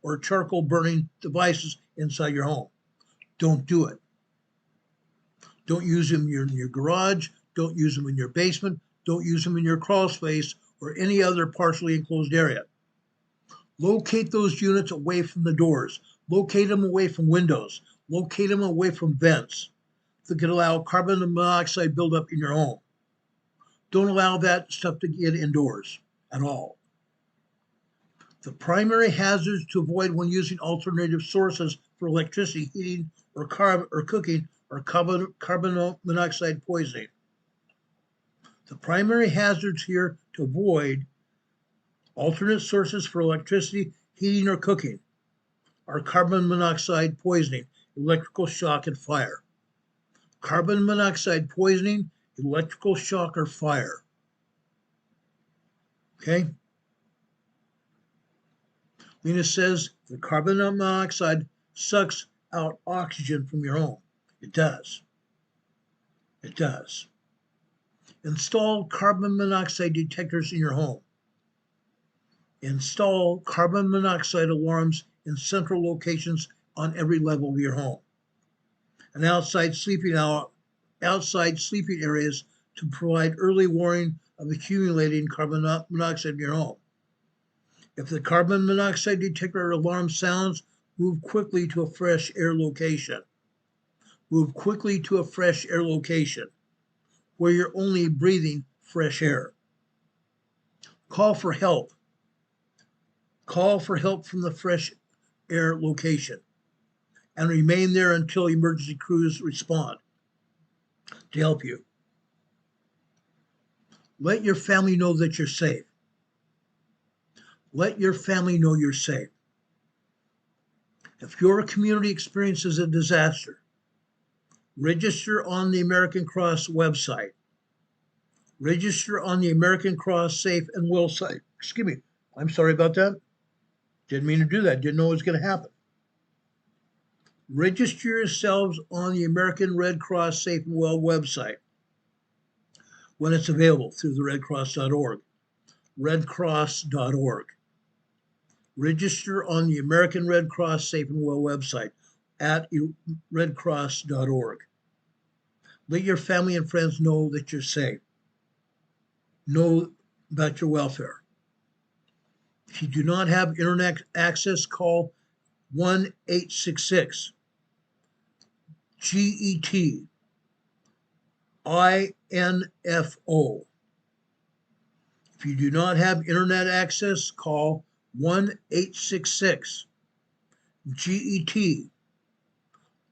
or charcoal burning devices inside your home. Don't do it. Don't use them in your garage. Don't use them in your basement. Don't use them in your crawl space or any other partially enclosed area. Locate those units away from the doors. Locate them away from windows. Locate them away from vents that could allow carbon monoxide buildup in your home. Don't allow that stuff to get indoors at all. The primary hazards to avoid when using alternative sources for electricity, heating, or cooking are carbon monoxide poisoning. The primary hazards here to avoid alternate sources for electricity, heating, or cooking are carbon monoxide poisoning, electrical shock, and fire. Carbon monoxide poisoning, electrical shock, or fire. Okay? Lena says the carbon monoxide sucks out oxygen from your home. It does. It does. Install carbon monoxide detectors in your home. Install carbon monoxide alarms in central locations on every level of your home. And outside sleeping areas to provide early warning of accumulating carbon monoxide in your home. If the carbon monoxide detector alarm sounds, move quickly to a fresh air location. Move quickly to a fresh air location where you're only breathing fresh air. Call for help. Call for help from the fresh air location and remain there until emergency crews respond to help you. Let your family know that you're safe. Let your family know you're safe. If your community experiences a disaster, register on the American Cross website. Register on the American Cross Safe and Well site. Excuse me. I'm sorry about that. Didn't mean to do that. Didn't know it was going to happen. Register yourselves on the American Red Cross Safe and Well website when it's available through the redcross.org. redcross.org. Register on the American Red Cross Safe and Well website at redcross.org. Let your family and friends know that you're safe. Know about your welfare. If you do not have internet access, call 1-866 GET INFO. If you do not have internet access, call 1-866 GET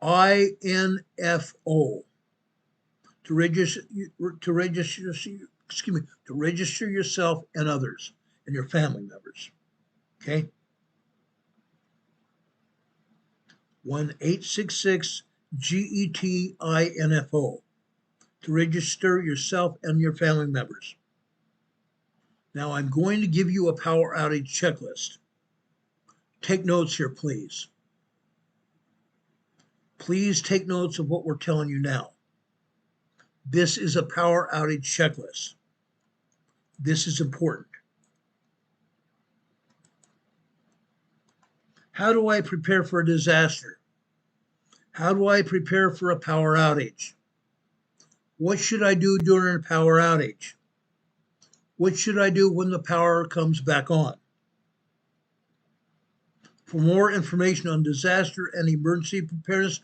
INFO to register yourself and others and your family members. Okay? 1-866 GET INFO to register yourself and your family members. Now I'm going to give you a power outage checklist. Take notes here, please. Please take notes of what we're telling you now. This is a power outage checklist. This is important. How do I prepare for a disaster? How do I prepare for a power outage? What should I do during a power outage? What should I do when the power comes back on? For more information on disaster and emergency preparedness,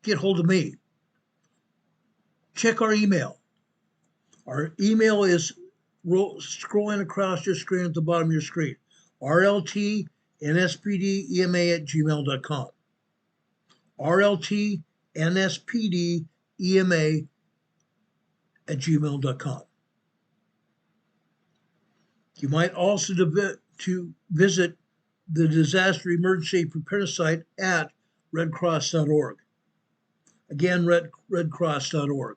get hold of me. Check our email. Our email is scrolling across your screen at the bottom of your screen. rltnspdema@gmail.com. rltnspdema@gmail.com. You might also visit the Disaster Emergency Preparedness site at redcross.org. Again, redcross.org.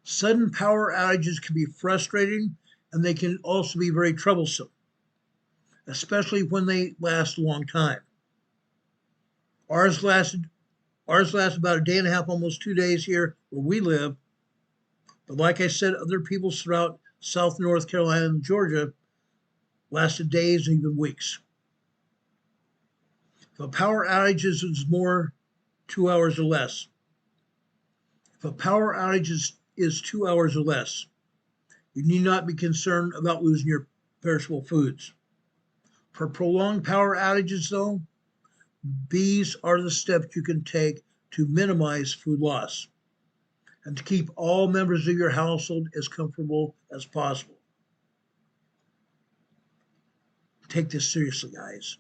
Sudden power outages can be frustrating, and they can also be very troublesome, especially when they last a long time. Ours lasted about a day and a half, almost 2 days here where we live. But like I said, other people throughout South North Carolina and Georgia lasted days and even weeks. If a power outage is more 2 hours or less, if a power outage is 2 hours or less, you need not be concerned about losing your perishable foods. For prolonged power outages, though, these are the steps you can take to minimize food loss and to keep all members of your household as comfortable as possible. Take this seriously, guys.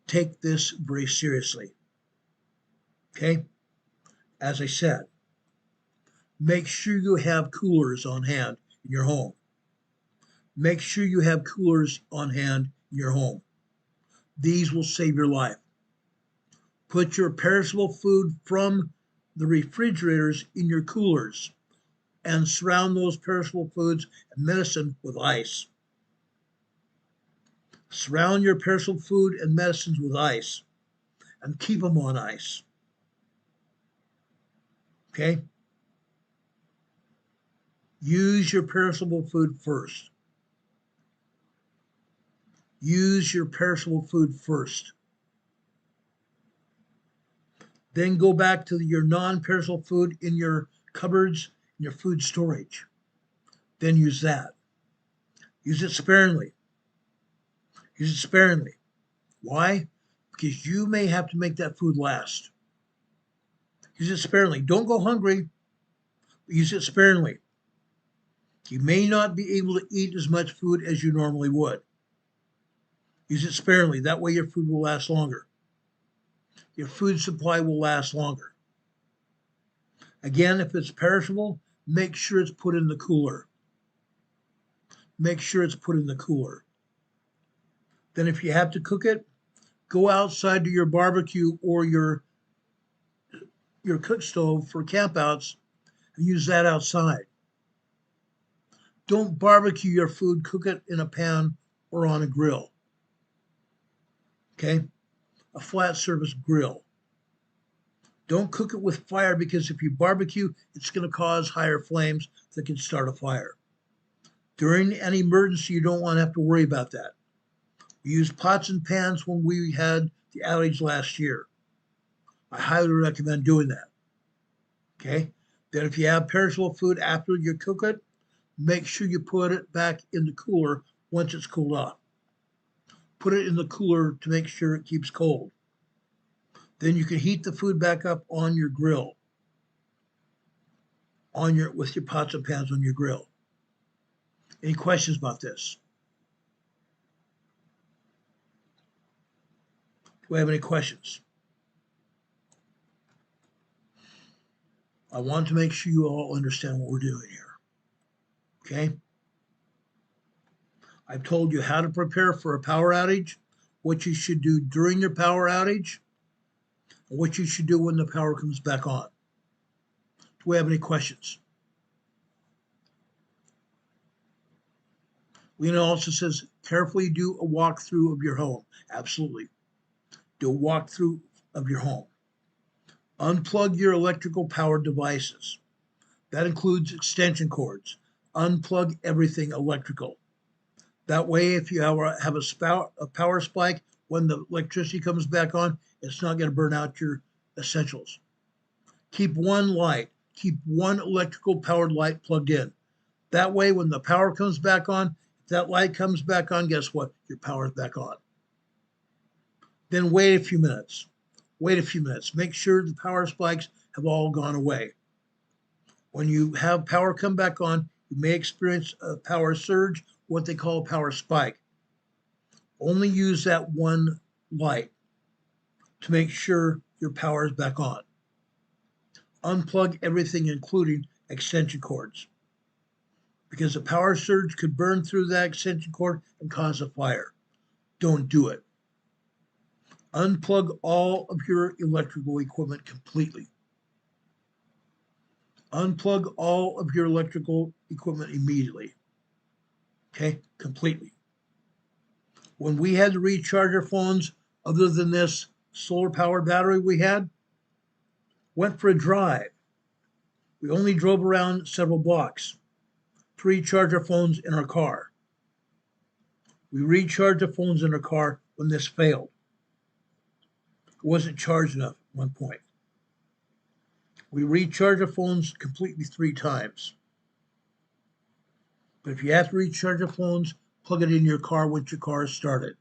Take this very seriously. Okay? As I said, make sure you have coolers on hand in your home. Make sure you have coolers on hand in your home. These will save your life. Put your perishable food from the refrigerators in your coolers and surround those perishable foods and medicine with ice. Surround your perishable food and medicines with ice and keep them on ice. Okay? Use your perishable food first. Use your perishable food first. Then go back to your non-perishable food in your cupboards, in your food storage. Then use that. Use it sparingly. Use it sparingly. Why? Because you may have to make that food last. Use it sparingly. Don't go hungry, but use it sparingly. You may not be able to eat as much food as you normally would. Use it sparingly. That way your food will last longer. Your food supply will last longer. Again, if it's perishable, make sure it's put in the cooler. Make sure it's put in the cooler. Then if you have to cook it, go outside to your barbecue or your cook stove for campouts and use that outside. Don't barbecue your food, cook it in a pan or on a grill. Okay? A flat surface grill. Don't cook it with fire, because if you barbecue, it's going to cause higher flames that can start a fire. During an emergency, you don't want to have to worry about that. We used pots and pans when we had the outage last year. I highly recommend doing that. Okay? Then if you have perishable food after you cook it, make sure you put it back in the cooler once it's cooled off. Put it in the cooler to make sure it keeps cold. Then you can heat the food back up on your grill, with your pots and pans on your grill. Any questions about this? Do we have any questions? I want to make sure you all understand what we're doing here. Okay? I've told you how to prepare for a power outage, what you should do during your power outage, and what you should do when the power comes back on. Do we have any questions? Lena also says, carefully do a walkthrough of your home. Absolutely. Do a walkthrough of your home. Unplug your electrical power devices. That includes extension cords. Unplug everything electrical. That way, if you have a power spike, when the electricity comes back on, it's not going to burn out your essentials. Keep one electrical powered light plugged in. That way, when the power comes back on, if that light comes back on, guess what? Your power is back on. Then wait a few minutes. Wait a few minutes. Make sure the power spikes have all gone away. When you have power come back on, you may experience a power surge, what they call a power spike. Only use that one light to make sure your power is back on. Unplug everything, including extension cords, because a power surge could burn through that extension cord and cause a fire. Don't do it. Unplug all of your electrical equipment completely. Unplug all of your electrical equipment immediately. Okay, completely. When we had to recharge our phones, other than this solar powered battery we had, went for a drive. We only drove around several blocks to recharge our phones in our car. We recharged the phones in our car when this failed. It wasn't charged enough at one point. We recharged our phones completely 3 times. But if you have to recharge your phones, plug it in your car once your car is started.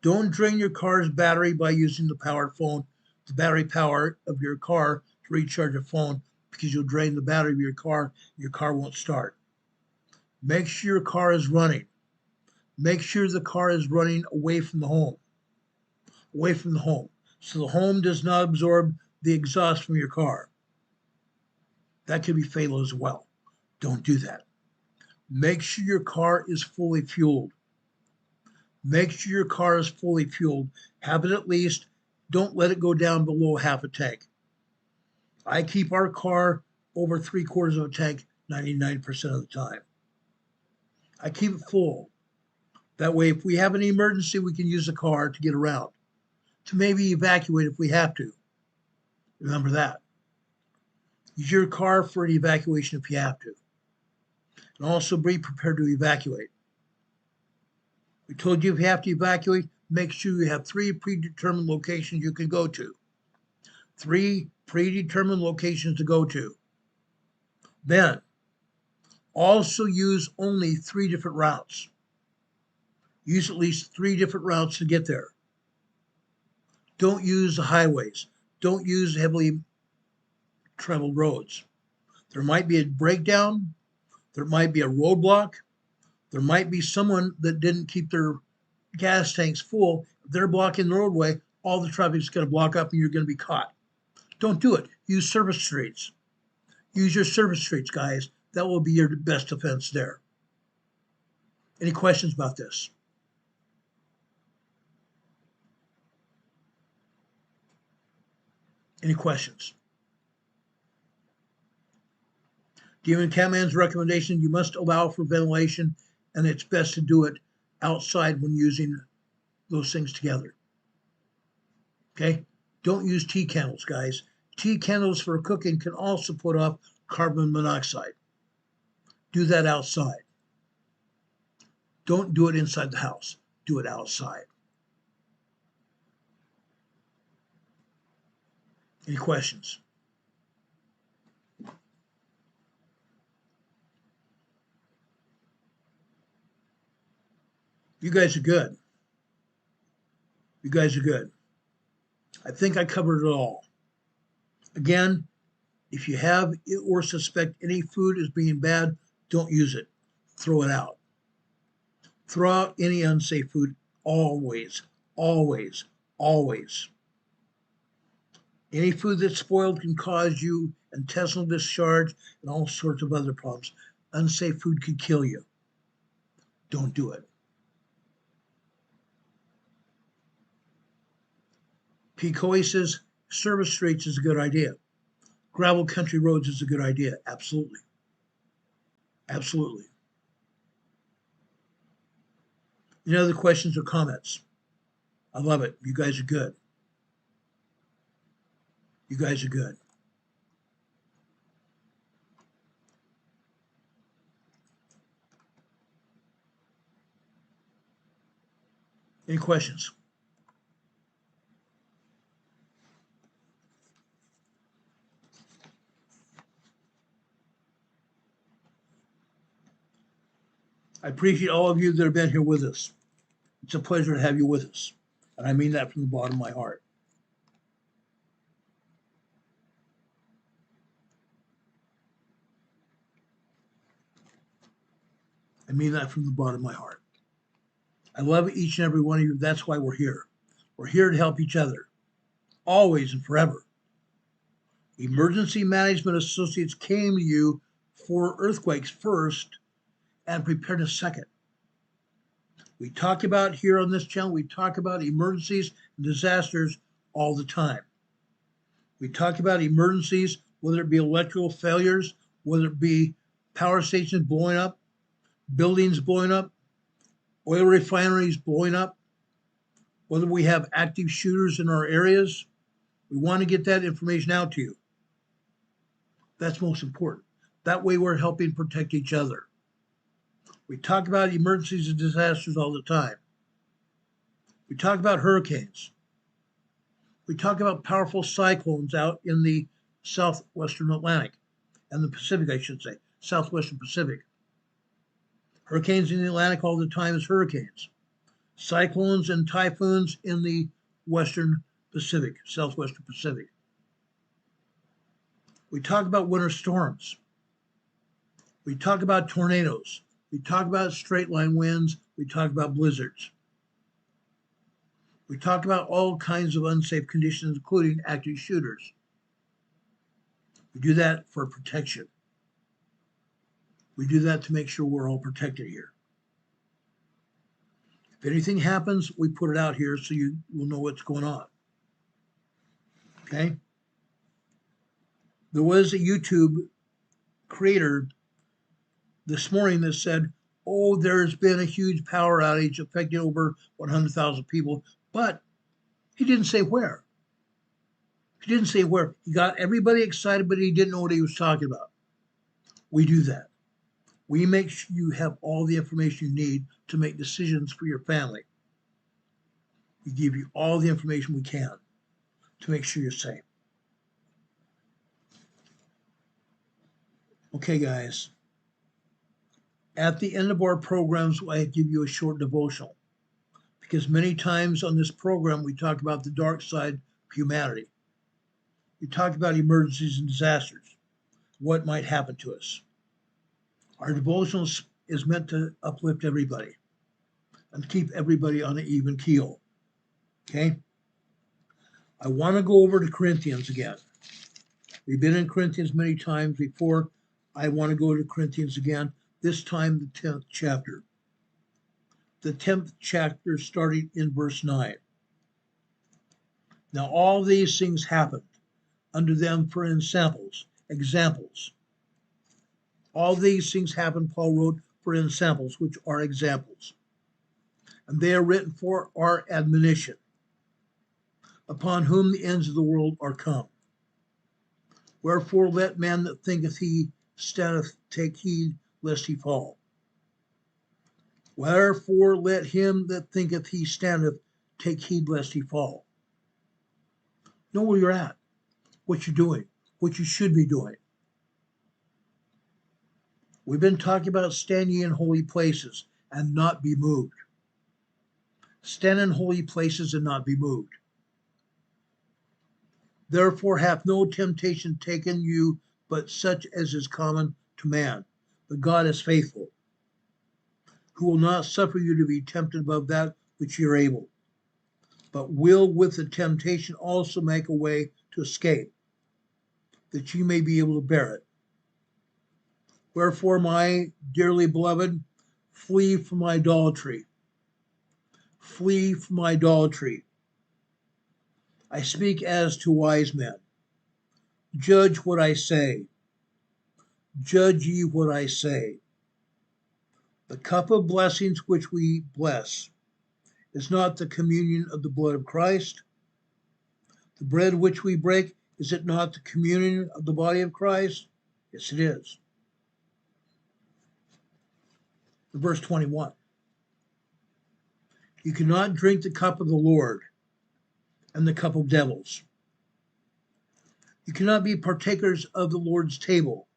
Don't drain your car's battery by using the battery power of your car to recharge your phone, because you'll drain the battery of your car won't start. Make sure your car is running. Make sure the car is running away from the home. Away from the home. So the home does not absorb the exhaust from your car. That could be fatal as well. Don't do that. Make sure your car is fully fueled. Make sure your car is fully fueled. Have it at least. Don't let it go down below half a tank. I keep our car over 3/4 of a tank 99% of the time. I keep it full. That way, if we have an emergency, we can use the car to get around, to maybe evacuate if we have to. Remember that. Use your car for an evacuation if you have to. And also be prepared to evacuate. We told you if you have to evacuate, make sure you have 3 predetermined locations you can go to. 3 predetermined locations to go to. Then, also use only 3 different routes. Use at least 3 different routes to get there. Don't use the highways. Don't use heavily traveled roads. There might be a breakdown. There might be a roadblock. There might be someone that didn't keep their gas tanks full. If they're blocking the roadway, all the traffic is going to block up and you're going to be caught. Don't do it. Use service streets. Use your service streets, guys. That will be your best defense there. Any questions about this? Any questions? Given Catman's recommendation, you must allow for ventilation, and it's best to do it outside when using those things together. Okay? Don't use tea candles, guys. Tea candles for cooking can also put off carbon monoxide. Do that outside. Don't do it inside the house. Do it outside. Any questions? You guys are good. You guys are good. I think I covered it all. Again, if you have or suspect any food as being bad, don't use it. Throw it out. Throw out any unsafe food always, always, always. Any food that's spoiled can cause you intestinal discharge and all sorts of other problems. Unsafe food could kill you. Don't do it. Peak Oasis, service streets is a good idea. Gravel country roads is a good idea. Absolutely. Absolutely. Any other questions or comments? I love it. You guys are good. You guys are good. Any questions? I appreciate all of you that have been here with us. It's a pleasure to have you with us. And I mean that from the bottom of my heart. I mean that from the bottom of my heart. I love each and every one of you. That's why we're here. We're here to help each other, always and forever. Emergency Management Associates came to you for earthquakes first and preparedness second. We talk about here on this channel, we talk about emergencies and disasters all the time. We talk about emergencies, whether it be electrical failures, whether it be power stations blowing up, buildings blowing up, oil refineries blowing up, whether we have active shooters in our areas. We want to get that information out to you. That's most important. That way we're helping protect each other. We talk about emergencies and disasters all the time. We talk about hurricanes. We talk about powerful cyclones out in the southwestern Atlantic and the Pacific, I should say, southwestern Pacific. Hurricanes in the Atlantic all the time is hurricanes. Cyclones and typhoons in the western Pacific, southwestern Pacific. We talk about winter storms. We talk about tornadoes. We talk about straight line winds. We talk about blizzards. We talk about all kinds of unsafe conditions, including active shooters. We do that for protection. We do that to make sure we're all protected here. If anything happens, we put it out here so you will know what's going on. Okay? There was a YouTube creator this morning that said, oh, there's been a huge power outage affecting over 100,000 people, but he didn't say where. He didn't say where. He got everybody excited, but he didn't know what he was talking about. We do that. We make sure you have all the information you need to make decisions for your family. We give you all the information we can to make sure you're safe. Okay, guys. At the end of our programs, I give you a short devotional, because many times on this program, we talk about the dark side of humanity. We talk about emergencies and disasters, what might happen to us. Our devotional is meant to uplift everybody and keep everybody on an even keel. Okay? I want to go over to Corinthians again. We've been in Corinthians many times before. I want to go to Corinthians again, this time the 10th chapter. The 10th chapter starting in verse 9. Now all these things happened unto them for examples. All these things happened, Paul wrote, for examples, which are examples. And they are written for our admonition, upon whom the ends of the world are come. Wherefore let man that thinketh he standeth take heed lest he fall. Wherefore let him that thinketh he standeth take heed lest he fall. Know where you're at, what you're doing, what you should be doing. We've been talking about standing in holy places and not be moved. Stand in holy places and not be moved. Therefore hath no temptation taken you but such as is common to man. But God is faithful, who will not suffer you to be tempted above that which you are able, but will with the temptation also make a way to escape, that you may be able to bear it. Wherefore, my dearly beloved, flee from idolatry. Flee from idolatry. I speak as to wise men. Judge what I say. Judge ye what I say. The cup of blessings which we bless is not the communion of the blood of Christ. The bread which we break, is it not the communion of the body of Christ? Yes, it is. Verse 21. You cannot drink the cup of the Lord and the cup of devils. You cannot be partakers of the Lord's table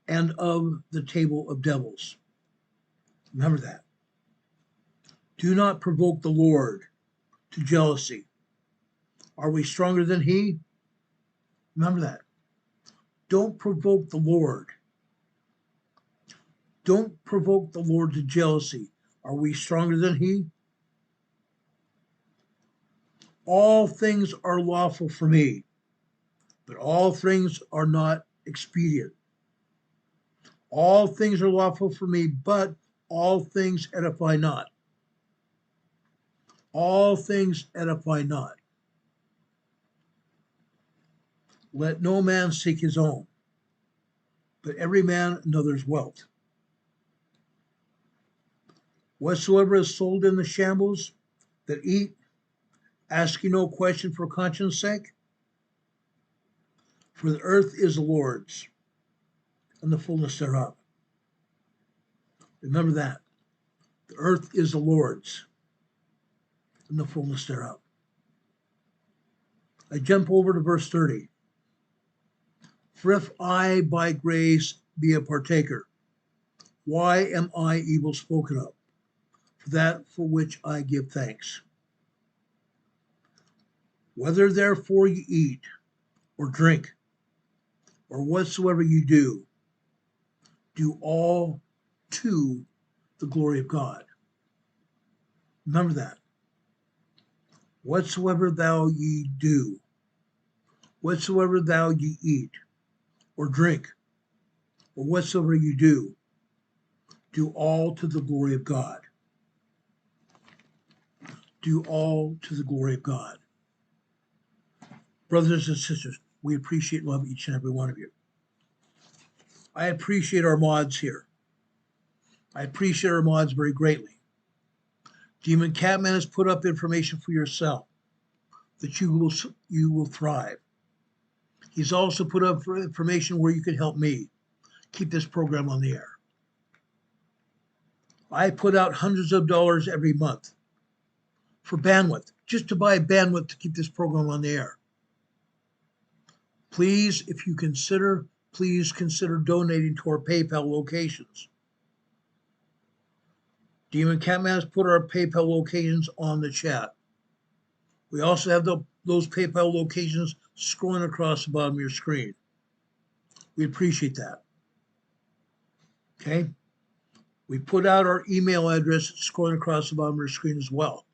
and of the table of devils. Remember that. Do not provoke the Lord to jealousy. Are we stronger than he? Remember that. Don't provoke the Lord. Don't provoke the Lord to jealousy. Are we stronger than he? All things are lawful for me, but all things are not expedient. All things are lawful for me, but all things edify not. All things edify not. Let no man seek his own, but every man another's wealth. Whatsoever is sold in the shambles that eat, ask you no question for conscience sake. For the earth is the Lord's, and the fullness thereof. Remember that. The earth is the Lord's, and the fullness thereof. I jump over to verse 30. For if I by grace be a partaker, why am I evil spoken of? For that for which I give thanks. Whether therefore you eat, or drink, or whatsoever you do, do all to the glory of God. Remember that. Whatsoever thou ye do, whatsoever thou ye eat or drink, or whatsoever you do all to the glory of God. Do all to the glory of God. Brothers and sisters, we appreciate and love each and every one of you. I appreciate our mods here. I appreciate our mods very greatly. Demon Catman has put up information for yourself that you will thrive. He's also put up information where you can help me keep this program on the air. I put out hundreds of dollars every month for bandwidth, just to buy bandwidth to keep this program on the air. Please, if you consider, please consider donating to our PayPal locations. Demon Catman has put our PayPal locations on the chat. We also have those PayPal locations scrolling across the bottom of your screen. We appreciate that. Okay? We put out our email address scrolling across the bottom of your screen as well.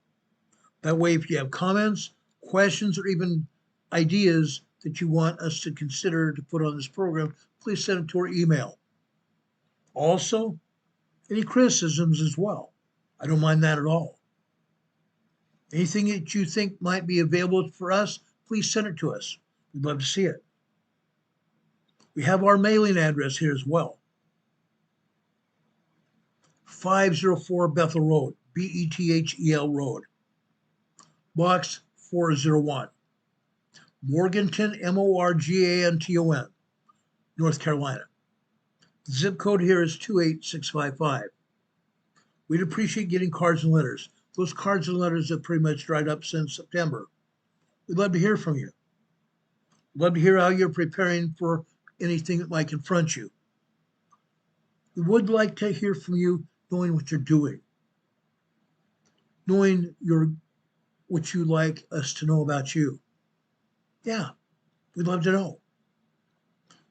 That way, if you have comments, questions, or even ideas that you want us to consider to put on this program, please send it to our email. Also, any criticisms as well. I don't mind that at all. Anything that you think might be available for us, please send it to us. We'd love to see it. We have our mailing address here as well. 504 Bethel Road, Bethel Road, Box 401, Morganton, Morganton, North Carolina. The zip code here is 28655. We'd appreciate getting cards and letters. Those cards and letters have pretty much dried up since September. We'd love to hear from you. We'd love to hear how you're preparing for anything that might confront you. We would like to hear from you knowing what you're doing, knowing what you like us to know about you. Yeah, we'd love to know.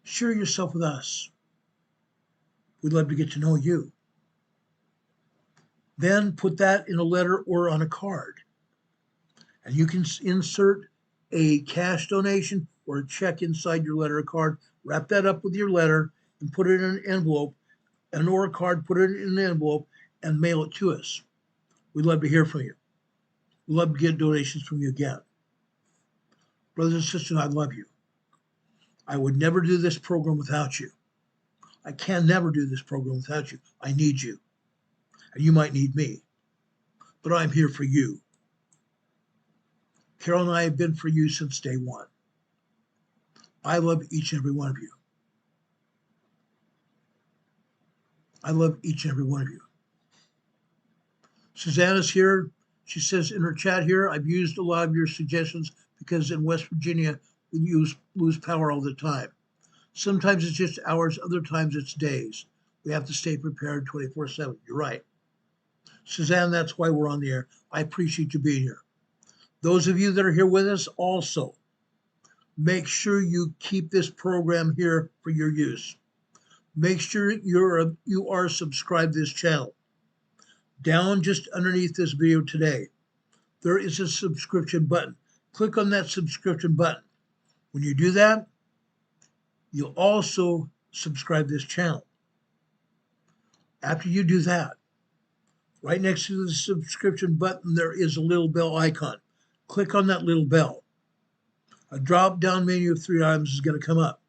Share yourself with us. We'd love to get to know you. Then put that in a letter or on a card. And you can insert a cash donation or a check inside your letter or card, wrap that up with your letter and put it in an envelope, and or a card, put it in an envelope and mail it to us. We'd love to hear from you. We'd love to get donations from you again. Brothers and sisters, I love you. I would never do this program without you. I can never do this program without you. I need you. And you might need me. But I'm here for you. Carol and I have been for you since day one. I love each and every one of you. I love each and every one of you. Susanna's here. She says in her chat here, I've used a lot of your suggestions because in West Virginia, we lose power all the time. Sometimes it's just hours, other times it's days. We have to stay prepared 24/7. You're right. Suzanne, that's why we're on the air. I appreciate you being here. Those of you that are here with us also, make sure you keep this program here for your use. Make sure you are subscribed to this channel. Down just underneath this video today, there is a subscription button. Click on that subscription button. When you do that, you'll also subscribe to this channel. After you do that, right next to the subscription button, there is a little bell icon. Click on that little bell. A drop-down menu of 3 items is going to come up.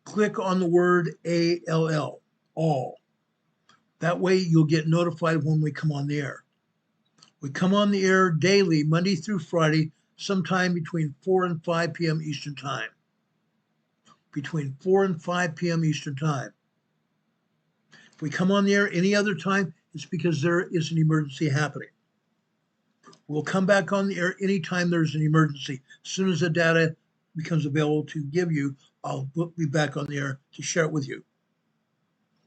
Click on the word ALL, all. That way you'll get notified when we come on the air. We come on the air daily, Monday through Friday, sometime between 4 and 5 p.m. Eastern Time. Between 4 and 5 p.m. Eastern Time. If we come on the air any other time, it's because there is an emergency happening. We'll come back on the air anytime there's an emergency. As soon as the data becomes available to give you, I'll be back on the air to share it with you.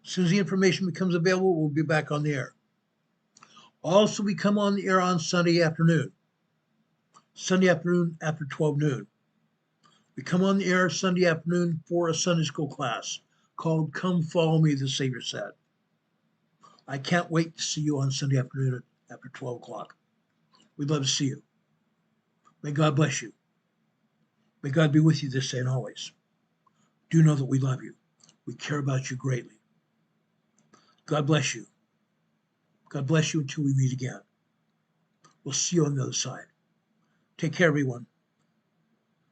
As soon as the information becomes available, we'll be back on the air. Also, we come on the air on Sunday afternoon. Sunday afternoon after 12 noon. We come on the air Sunday afternoon for a Sunday school class called Come Follow Me, the Savior Said. I can't wait to see you on Sunday afternoon after 12 o'clock. We'd love to see you. May God bless you. May God be with you this day and always. Do know that we love you. We care about you greatly. God bless you. God bless you until we meet again. We'll see you on the other side. Take care, everyone.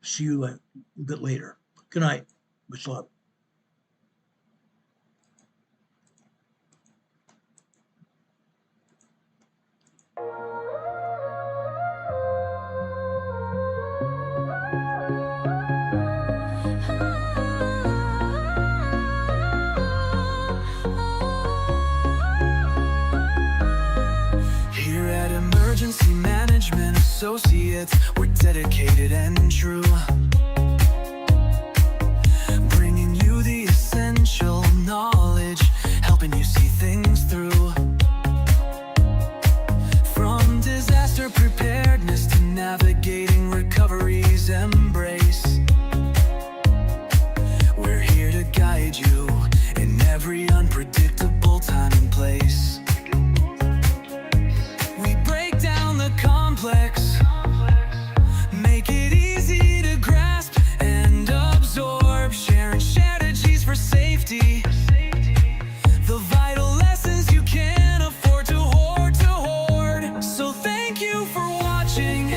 See you a bit later. Good night. Much love. Here at Emergency Management Associates, we're dedicated and true, bringing you the essential knowledge, helping you see things through. From disaster preparedness to navigating recovery's embrace, we're here to guide you in every unpredictable time and place. We break down the complex, make it easy to grasp and absorb, sharing strategies for safety, the vital lessons you can't afford to hoard. So thank you for watching,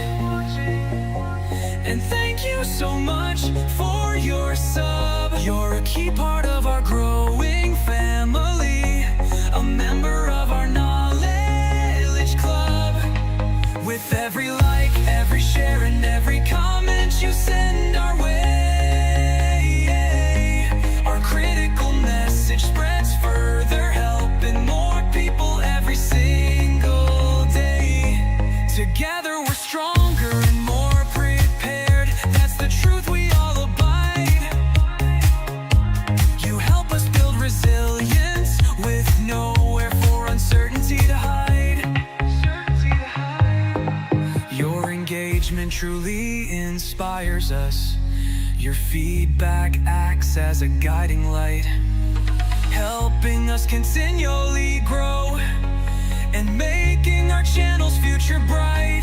and thank you so much for your sub. You're a key part of our growing family, a member of our knowledge club. With every like, every share, and every comment you send our way, our critical message spreads further, helping more people every single day. Together we're stronger and more prepared. That's the truth we all abide. You help us build resilience with nowhere for uncertainty to hide. Your engagement truly inspires us. Your feedback acts as a guiding light, helping us continually grow and making our channel's future bright.